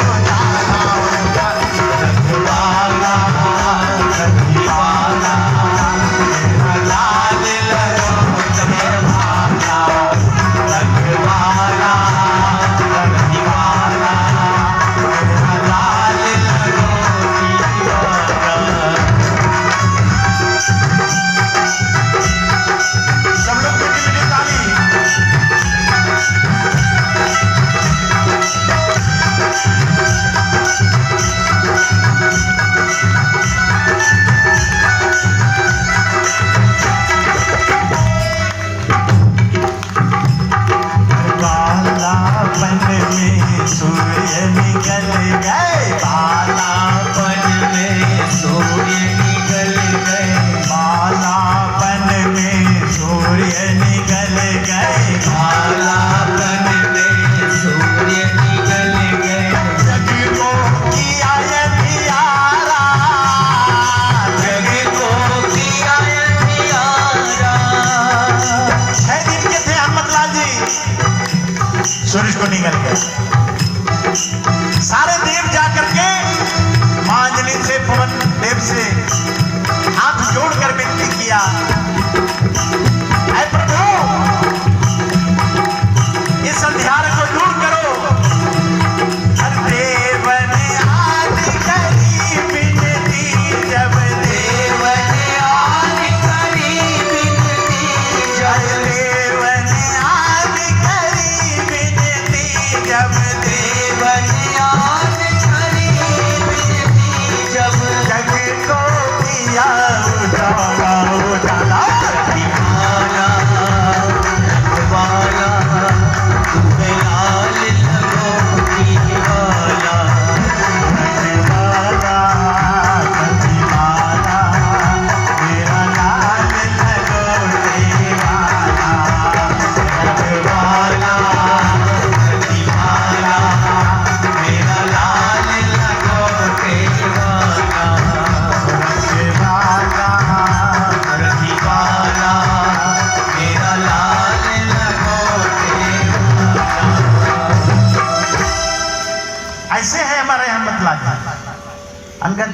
अंगद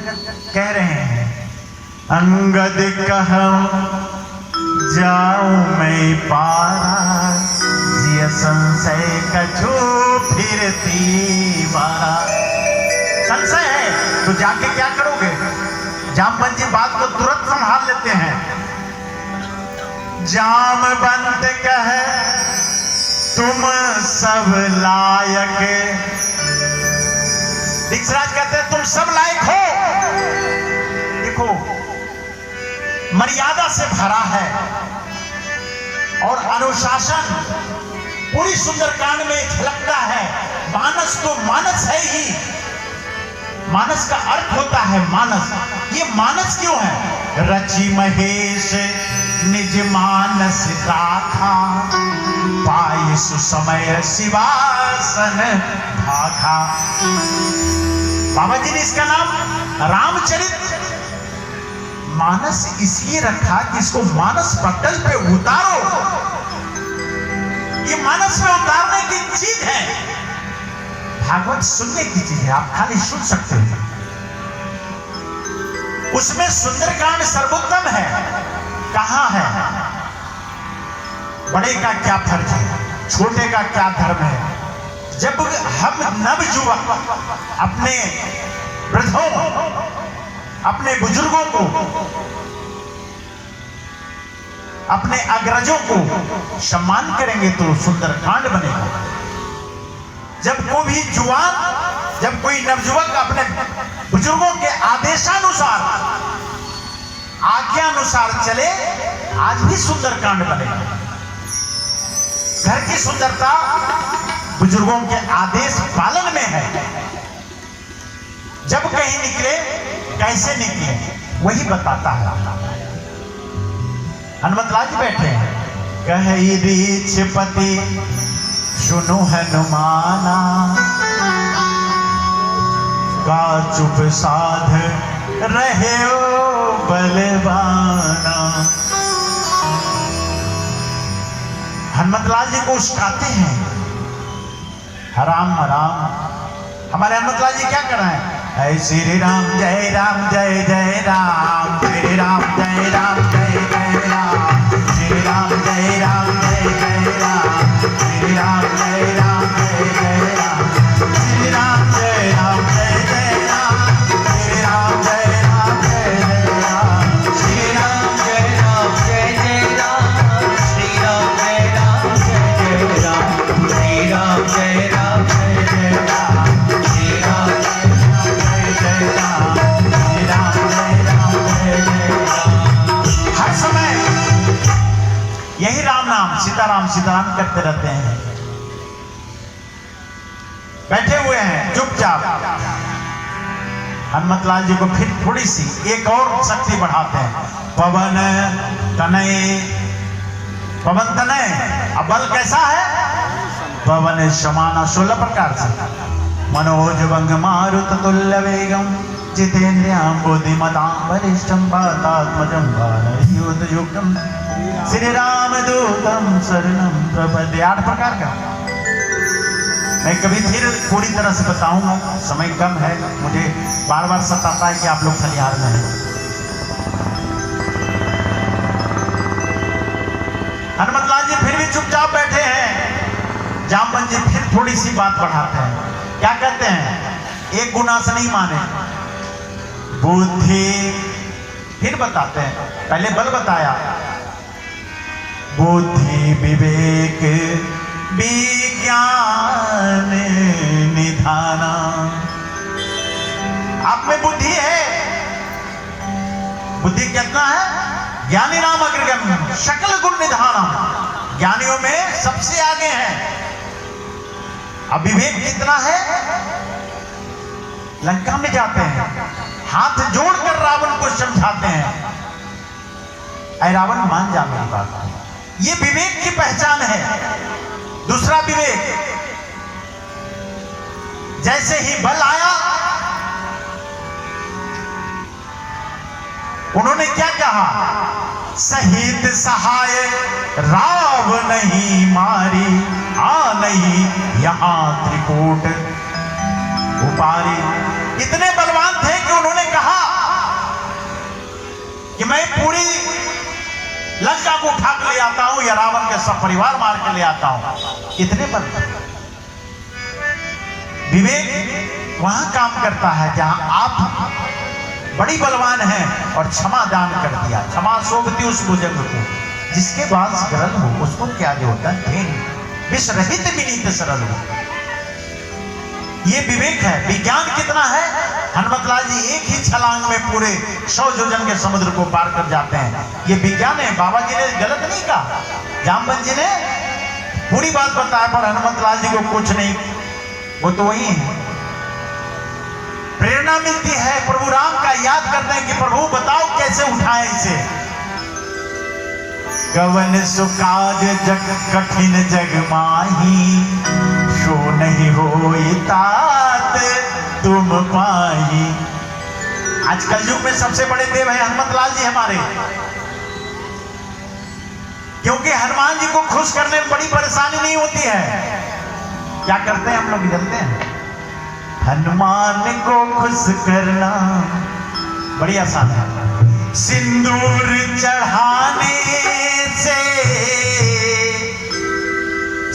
कह रहे हैं, अंगद कहूं जाऊं मैं पारा, जिय संशय कछु फिरती बारा। संशय है तो जाके क्या करोगे? जामवंत जी बात को तुरंत संभाल लेते हैं। जामवंत कहे तुम सब लायक, दिक्षराज कहते हैं तुम सब लायक हो। देखो मर्यादा से भरा है और अनुशासन पूरी सुंदरकांड में झलकता है। मानस तो मानस है ही, मानस का अर्थ होता है मानस। ये मानस क्यों है? रचि महेश निज मानस राखा, पाय सुसमय शिवासन भाखा। बाबा जी ने इसका नाम रामचरित मानस इसलिए रखा कि इसको मानस पटल पे उतारो। ये मानस में उतारने की चीज है, भागवत सुनने की चीज है, आप खाली सुन सकते हो। उसमें सुंदरकांड सर्वोत्तम है। कहां है? बड़े का क्या फर्ज है, छोटे का क्या धर्म है। जब हम नवयुवक अपने वृद्धों, अपने बुजुर्गों को, अपने अग्रजों को सम्मान करेंगे तो सुंदरकांड बनेगा। जब कोई भी जुआन, जब कोई नवयुवक अपने बुजुर्गों के आदेशानुसार, आज्ञानुसार चले, आज भी सुंदरकांड बनेगा। घर की सुंदरता बुजुर्गों के आदेश पालन में है। जब कहीं निकले कैसे निकले वही बताता है। हनुमतलाल जी बैठे हैं, कहे रीछपति सुनो हनुमाना, का चुप साध रहे ओ बलवाना। हनुमतलाल जी को उस्काते हैं, हराम हराम। हमारे हनुमतलाल जी क्या कर रहे हैं? ऐ श्री राम जय राम जय जय राम, श्री राम जय राम जय जय राम, श्री राम जय राम जय जय राम, श्री राम जय राम जय जय राम, श्री राम जय राम जय जय राम, श्री राम जय राम जय जय राम, श्री राम जय राम जय जय राम, श्री राम जय राम जय जय राम, श्री राम जय राम जय जय राम, श्री राम जय राम जय राम, श्री राम जय राम जय जय राम। हर समय यही राम नाम सीताराम सीताराम करते रहते हैं। बैठे हुए हैं चुपचाप। हनुमतलाल जी को फिर थोड़ी सी एक और शक्ति बढ़ाते हैं। पवन तनय, पवन तनय। अब बल कैसा है? पवन समाना 16 प्रकार से। मनोज भंग मारुत तुल्य वेगम, जितेन्द्रियां बुद्धिमतां वरिष्ठं वातात्मजं वानरयूथयुक्तं, श्री राम दूतं शरणं प्रपद्ये। 8 प्रकार का मैं कभी फिर पूरी तरह से बताऊंगा, समय कम है, मुझे बार बार सताता है कि आप लोग खलिहार में हैं। हनुमतलाल जी फिर भी चुपचाप बैठे हैं। जामवंत जी फिर थोड़ी सी बात बढ़ाते हैं। क्या कहते हैं? एक गुना से नहीं माने, बुद्धि। फिर बताते हैं, पहले बल बताया, बुद्धि विवेक विज्ञान निधाना। आप में बुद्धि है। बुद्धि कितना है? ज्ञानी नाम अग्रगण्य सकल गुण निधाना। ज्ञानियों में सबसे आगे है। अब विवेक कितना है? लंका में जाते हैं, हाथ जोड़कर रावण को समझाते हैं, ऐ रावण मान जा मेरी बात। ये विवेक की पहचान है। दूसरा विवेक, जैसे ही बल आया उन्होंने क्या कहा? सहित सहाय राव नहीं मारी, आ नहीं यहां त्रिकूट उपारी। इतने बलवान थे कि उन्होंने कि मैं पूरी लंका को उठा के ले आता हूं या रावण के सब परिवार मार के ले आता हूं। इतने पर विवेक वहां काम करता है जहां आप बड़ी बलवान हैं और क्षमा दान कर दिया। क्षमा शोभती उस बुजुर्ग को जिसके बाद सरल हो, उसको क्या जो होता है विष रहित विनीत सरल हो। ये विवेक है। विज्ञान कितना है, हनुमतलाल जी एक ही छलांग में पूरे 100 योजन के समुद्र को पार कर जाते हैं। ये विज्ञान है। बाबा जी ने गलत नहीं कहा, जामवंत जी ने पूरी बात बताया, पर हनुमतलाल जी को कुछ नहीं, वो तो वही है। प्रेरणा मिलती है प्रभु राम का याद करते हैं कि प्रभु बताओ कैसे उठाएं इसे। गवन सुकाज जग कठिन जग माही, शो नहीं होई तात तुम पाही। आज कल युग में सबसे बड़े देव है हनुमतलाल जी हमारे, क्योंकि हनुमान जी को खुश करने में बड़ी परेशानी नहीं होती है। क्या करते हैं हम लोग, जानते हैं? हनुमान को खुश करना बड़ी आसान है। सिंदूर चढ़ाने से,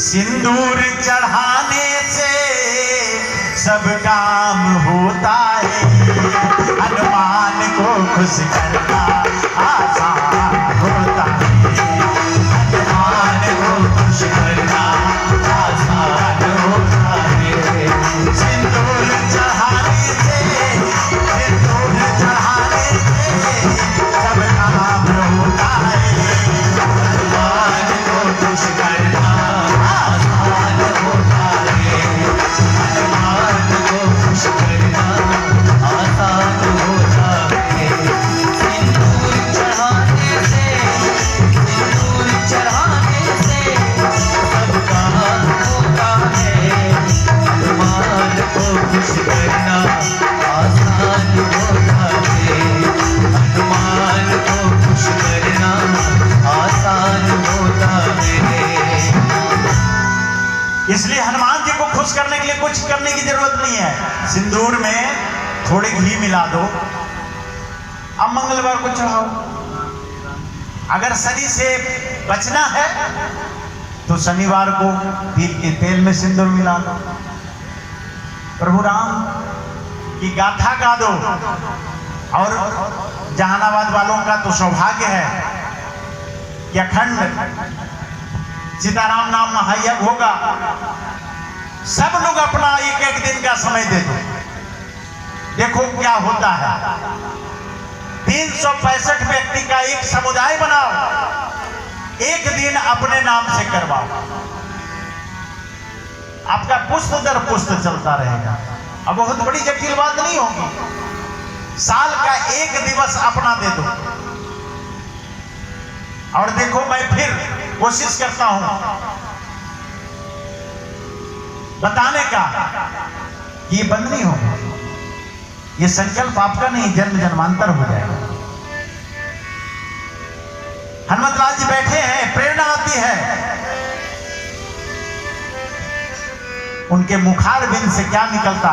सिंदूर चढ़ाने से सब काम होता है। हनुमान को खुश करना आसान होता है। हनुमान को खुश करना आसान होता है। सिंदूर चढ़ाने से, सिंदूर चढ़ाने से सब काम होता है। हनुमान को खुश करना आसान होता है। हनुमान को खुश करना आसान होता है। सिंदूर चढ़ाने से, सिंदूर चढ़ाने से सब काम होता है। हनुमान को खुश करना आसान होता है। हनुमान को खुश करना आसान होता है। इसलिए हनुमान जी को खुश करने के लिए कुछ करने की जरूरत नहीं है। सिंदूर में थोड़ी घी मिला दो, अब मंगलवार को चढ़ाओ। अगर शनि से बचना है तो शनिवार को तिल के तेल में सिंदूर मिला दो। प्रभु राम की गाथा गा दो। और जहानाबाद वालों का तो सौभाग्य है कि अखंड सीताराम नाम महायज्ञ होगा। सब लोग अपना एक एक दिन का समय दे दो, देखो क्या होता है। 365 व्यक्ति का एक समुदाय बनाओ, एक दिन अपने नाम से करवाओ। आपका पुष्ट दर पुष्ट चलता रहेगा। अब बहुत बड़ी जटिल बात नहीं होगी। साल का एक दिवस अपना दे दो। और देखो, मैं फिर कोशिश करता हूं बताने का, ये बंद नहीं होगा। ये संकल्प आपका नहीं, जन्म जन्मांतर हो जाएगा। हनुमतलाल जी बैठे हैं, प्रेरणा आती है। उनके मुखार बिंद से क्या निकलता?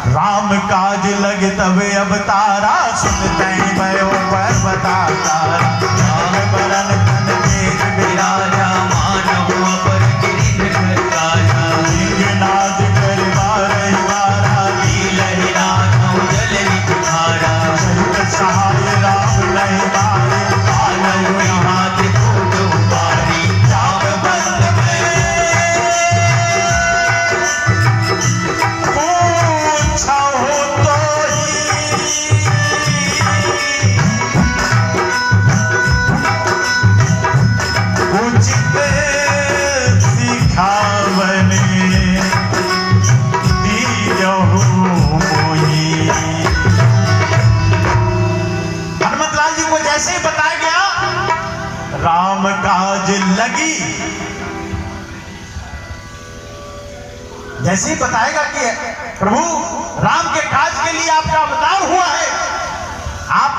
राम काज लगे तबे अब तारा, सुनते भयो पर बताता। राम बरन तन तेज बिराजा, मानव पर गिरिधर राजा। नाज कर बारह बारा, लीलहि राघव जल विधारा। सहित सहाय राम नहीं मारे, आलय हाथ कूट उतारी। राम बंद राम काज लगी, जैसे ही बताएगा कि प्रभु राम के काज के लिए आपका अवतार हुआ है, आप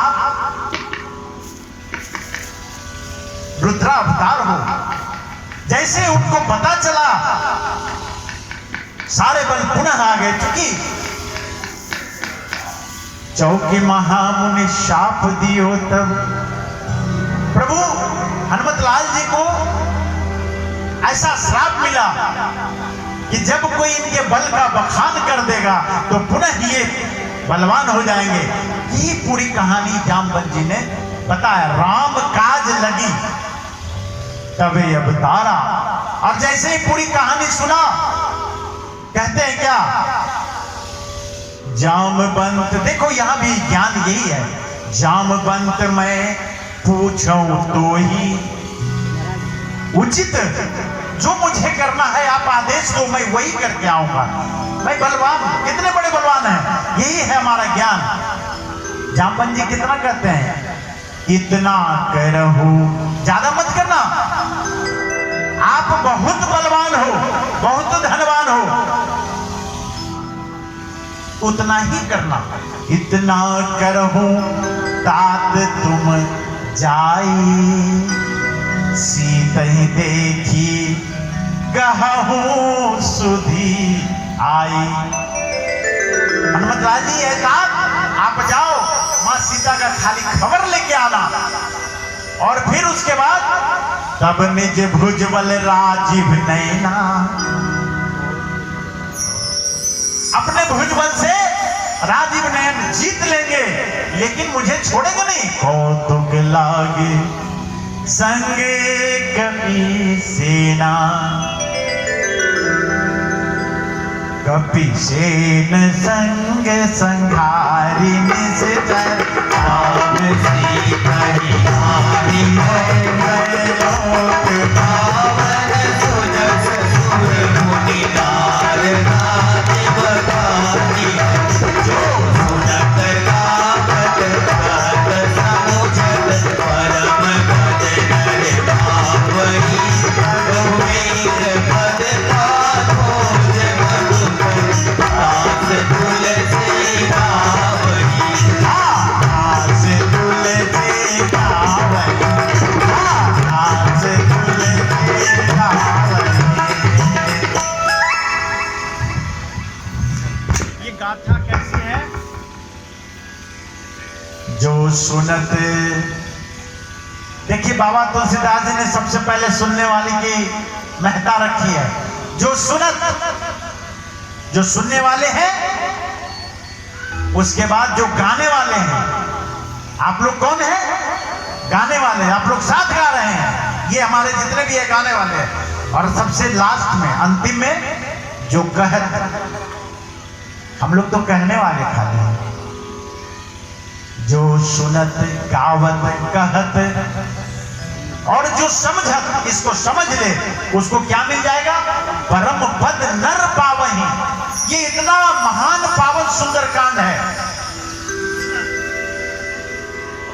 रुद्रा अवतार हो। जैसे उनको पता चला, सारे बल पुनः आ गए। चूंकि चौकी महामुनि शाप दियो तब प्रभु हनुमत लाल जी को ऐसा श्राप मिला कि जब कोई इनके बल का बखान कर देगा तो पुनः ये बलवान हो जाएंगे। यही पूरी कहानी जामवंत जी ने बताया। राम काज लगी तबे अवतारा। और जैसे ही पूरी कहानी सुना, कहते हैं क्या, जामवंत, देखो यहां भी ज्ञान यही है, जामवंत मैं पूछूं तो ही उचित, जो मुझे करना है आप आदेश दो, मैं वही करके आऊंगा। मैं बलवान, कितने बड़े बलवान हैं, यही है हमारा ज्ञान। जामवंत जी कितना कहते हैं, इतना करहूं, ज्यादा मत करना, आप बहुत बलवान हो, बहुत धनवान हो, उतना ही करना। इतना करहूं तात तुम जाई, सीतहि देखी कहूं सुधी आई। हनुमत लाल जी है तात, आप जाओ मां सीता का खाली खबर लेके आना। और फिर उसके बाद तब निज भुजबल राजीव नैना, अपने भुजबल से राजीव नयन जीत लेंगे, लेकिन मुझे छोड़ेंगे नहीं। कौतुक लागे संगे कपि सेना, कपि सेन संग संघारी निस्तर, आव सीता हारी है लोक पावन, सुजस सुर मुनि नार नाति बखानी, जो सुनत गावत गात समुझत परम पद नर भावहि, रघुवीर पद पाथोज मधुकर दास तुलसी गावहि, दास तुलसी गावहि, दास तुलसी गावहि। ये गाथा कैसी है, जो सुनत, देखिए बाबा तुलसीदास जी ने सबसे पहले सुनने वाले की महत्ता रखी है। जो सुनत, जो सुनने वाले हैं, उसके बाद जो गाने वाले हैं। आप लोग कौन हैं, गाने वाले, आप लोग साथ गा रहे हैं, ये हमारे जितने भी है गाने वाले हैं। और सबसे लास्ट में, अंतिम में जो कहत, हम लोग तो कहने वाले खाली हैं। जो सुनत गावत कहत, और जो समझत, इसको समझ ले, उसको क्या मिल जाएगा, परम पद नर पावहि। ये इतना महान पावन सुंदर कांड है,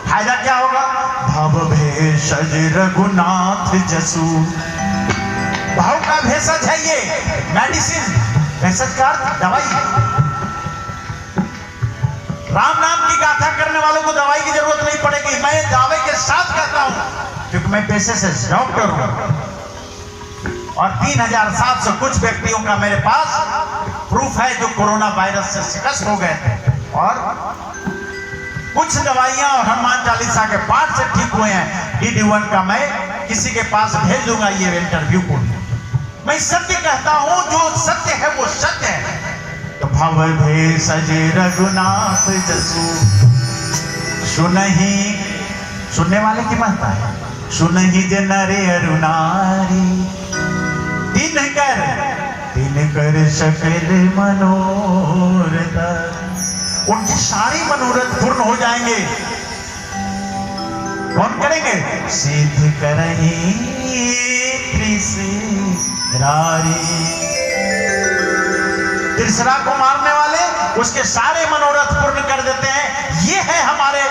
फायदा क्या होगा, भव भेषज रघुनाथ जसु, भाव का भेषज है ये, मेडिसिन, भेषज का अर्थ दवाई। राम नाम की गाथा करने वालों को दवाई की जरूरत नहीं पड़ेगी। मैं दावे के साथ कहता हूं, क्योंकि मैं पेशे से डॉक्टर हूं, और 3700 कुछ व्यक्तियों का मेरे पास प्रूफ है जो कोरोना वायरस से शिकस्त हो गए थे, और कुछ दवाइयां और हनुमान चालीसा के पाठ से ठीक हुए हैं। DD1 का मैं किसी के पास भेज दूंगा ये इंटरव्यू को। मैं सत्य कहता हूं, जो सत्य है वो सत्य है। तो भव भेषज रघुनाथ जसु, सुनहि, सुनने वाले की महत्ता है, सुनहि जे नरे अरु नारी, दिन कर सकल मनोरथ, उनकी सारी मनोरथ पूर्ण हो जाएंगे। कौन करेंगे, सिद्ध करहि त्रिशरारी, त्रिशरा को मारने वाले उसके सारे मनोरथ पूर्ण कर देते हैं। ये है हमारे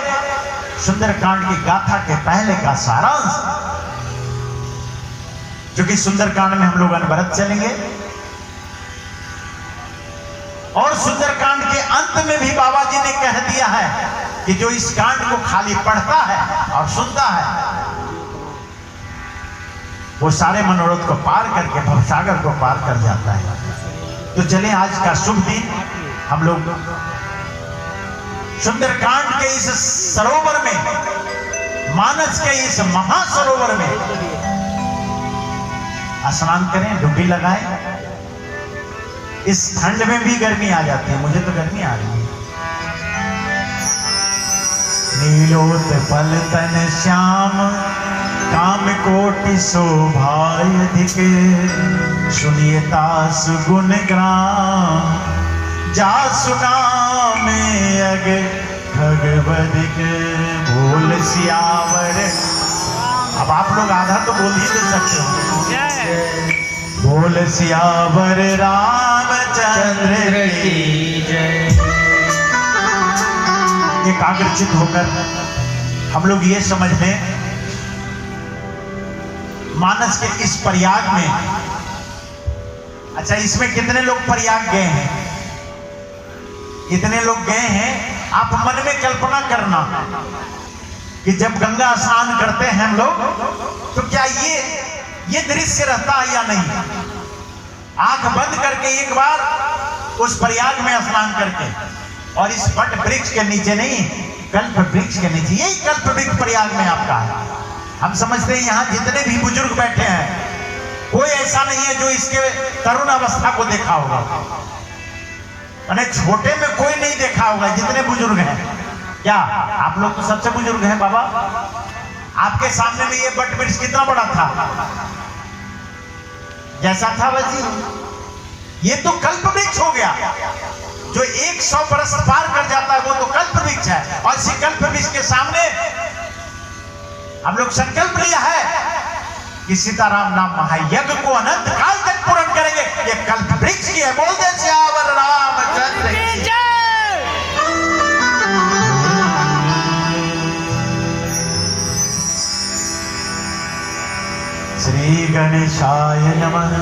सुंदरकांड की गाथा के पहले का सारांश। क्योंकि सुंदरकांड में हम लोग अनवरत चलेंगे, और सुंदरकांड के अंत में भी बाबा जी ने कह दिया है कि जो इस कांड को खाली पढ़ता है और सुनता है, वो सारे मनोरथ को पार करके भवसागर को पार कर जाता है। तो चलें, आज का शुभ दिन हम लोग सुंदरकांड के इस सरोवर में मानस के इस महासरोवर में स्नान करें, डुबकी लगाएं। इस ठंड में भी गर्मी आ जाती है, मुझे तो गर्मी आ रही है। नीलोत्पल तन श्याम काम कोटि शोभायधिक, सुनिए तास गुण ग्राम जा सुना में अग भगवदिक। बोल सियावर, अब आप लोग आधा तो बोल ही दे सकते हो। बोल सियावर रामचंद्र की जय। एकाग्रचित होकर हम लोग ये समझ लें, मानस के इस प्रयाग में, अच्छा इसमें कितने लोग प्रयाग गए हैं? इतने लोग गए हैं। आप मन में कल्पना करना कि जब गंगा स्नान करते हैं हम लोग, तो क्या ये दृश्य रहता है या नहीं? आंख बंद करके एक बार उस प्रयाग में स्नान करके, और इस वट वृक्ष के नीचे नहीं, कल्प वृक्ष के नीचे, यही कल्प वृक्ष प्रयाग में आपका है। हम समझते हैं यहां जितने भी बुजुर्ग बैठे हैं, कोई ऐसा नहीं है जो इसके तरुण अवस्था को देखा होगा। अरे छोटे में कोई नहीं देखा होगा, जितने बुजुर्ग हैं। क्या आप लोग तो सबसे बुजुर्ग हैं बाबा? आपके सामने में ये वट वृक्ष कितना बड़ा था? जैसा था वैसी। ये तो कल्प वृक्ष हो गया। जो 100 वर्ष पार कर जाता है वो तो कल्प वृक्ष है। और इसी कल्प वृक्ष के सामने हम लोग संकल्प लिया है कि सीताराम नाम महायज्ञ को अनंत काल तक पूर्ण करेंगे। ये कल्प वृक्ष की है। बोल दे सियावर रामचंद्र की जय। श्री गणेशाय नमः।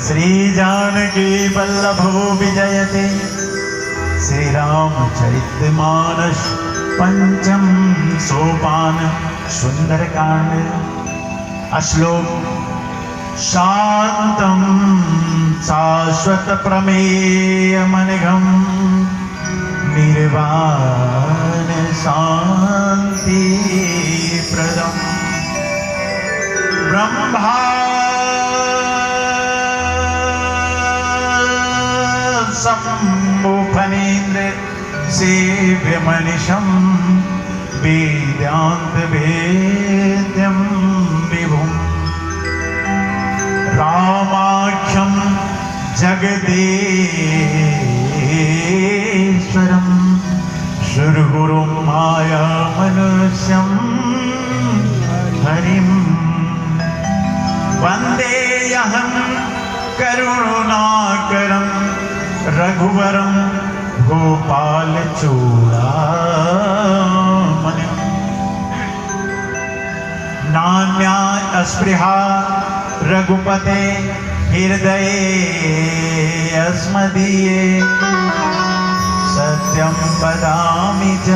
श्री जानकी वल्लभो विजयते। श्री रामचरितमानस पंचम सोपान सुंदरकांड। श्लोक शांतम शाश्वत प्रमेयमनिघम निर्वाण शांति प्रदम। ब्रह्मा सम्मुखनेन्द्र सेव्यमनिशं वेदांत वेद्यं विभुं। रामाख्यं जगदेश्वरं सुरगुरुं माया मनुष्यं हरिं वन्देऽहं करुणाकरं रघुवरं गोपालचूडामणिं। नान्या अस्पृहा रघुपते हृदये अस्मदीये। सत्यं वदामि च